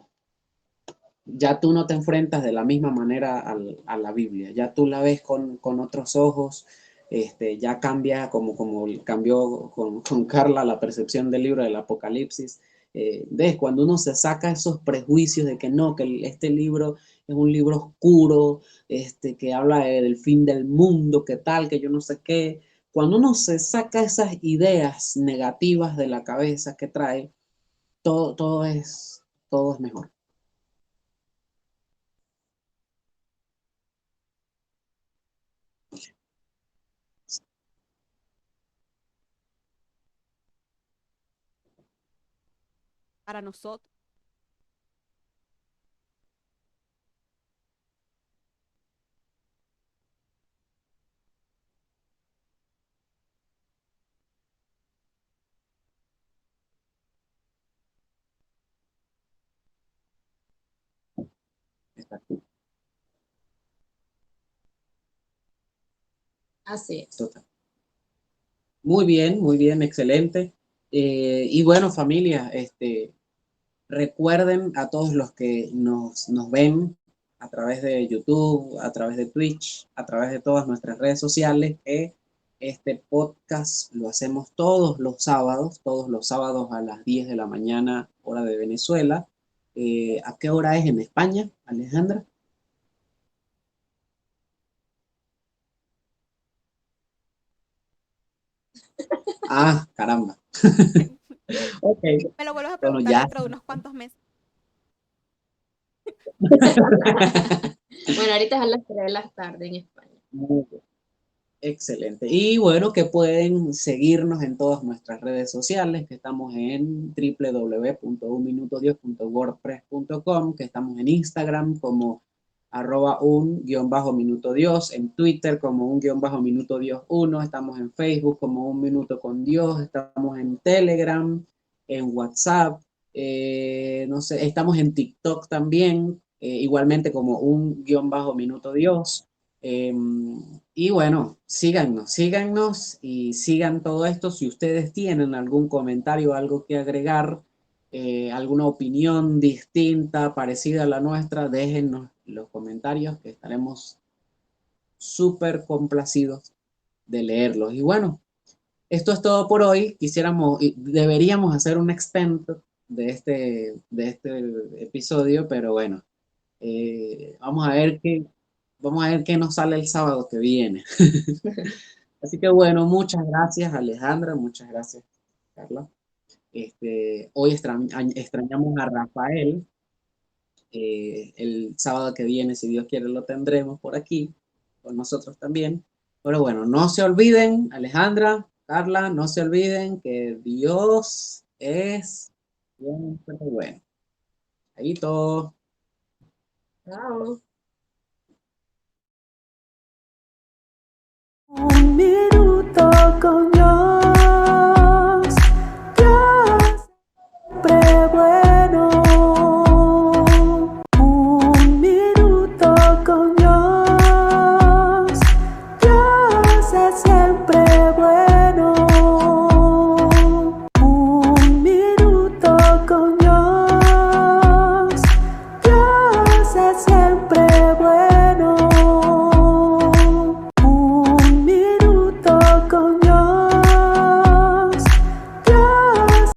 ya tú no te enfrentas de la misma manera a la Biblia, ya tú la ves con otros ojos, ya cambia como cambió con Carla la percepción del libro del Apocalipsis. ¿Ves? Cuando uno se saca esos prejuicios de que no, que este libro es un libro oscuro, que habla del fin del mundo, que tal, que yo no sé qué, cuando uno se saca esas ideas negativas de la cabeza que trae, todo es mejor. Para nosotros, Exacto. Así es. Total. muy bien, excelente. Y bueno, familia, recuerden a todos los que nos ven a través de YouTube, a través de Twitch, a través de todas nuestras redes sociales, que este podcast lo hacemos todos los sábados a las 10 de la mañana, hora de Venezuela. ¿A qué hora es en España, Alejandra? Ah, caramba. Ok, Me lo vuelves a bueno, preguntar ya. dentro de unos cuantos meses. Bueno, ahorita es a las 3 de la tarde en España. Muy bien. Excelente. Y bueno, que pueden seguirnos en todas nuestras redes sociales, que estamos en www.unminutodios.wordpress.com, que estamos en Instagram como @un_minuto Dios, en Twitter como un_minuto Dios 1, estamos en Facebook como Un Minuto con Dios, estamos en Telegram, en WhatsApp, no sé, estamos en TikTok también, igualmente como un_minuto Dios. Y bueno, síganos y sigan todo esto. Si ustedes tienen algún comentario, algo que agregar, alguna opinión distinta, parecida a la nuestra, déjennos los comentarios que estaremos súper complacidos de leerlos. Y bueno, esto es todo por hoy. Deberíamos hacer un extend de este episodio, pero bueno, vamos a ver qué nos sale el sábado que viene. Así que bueno, muchas gracias Alejandra, muchas gracias Carla. Hoy extrañamos a Rafael. El sábado que viene, si Dios quiere, lo tendremos por aquí, con nosotros también. Pero bueno, no se olviden, Alejandra, Carla, no se olviden que Dios es siempre bueno. Ahí todo. Chao. Un minuto con Dios.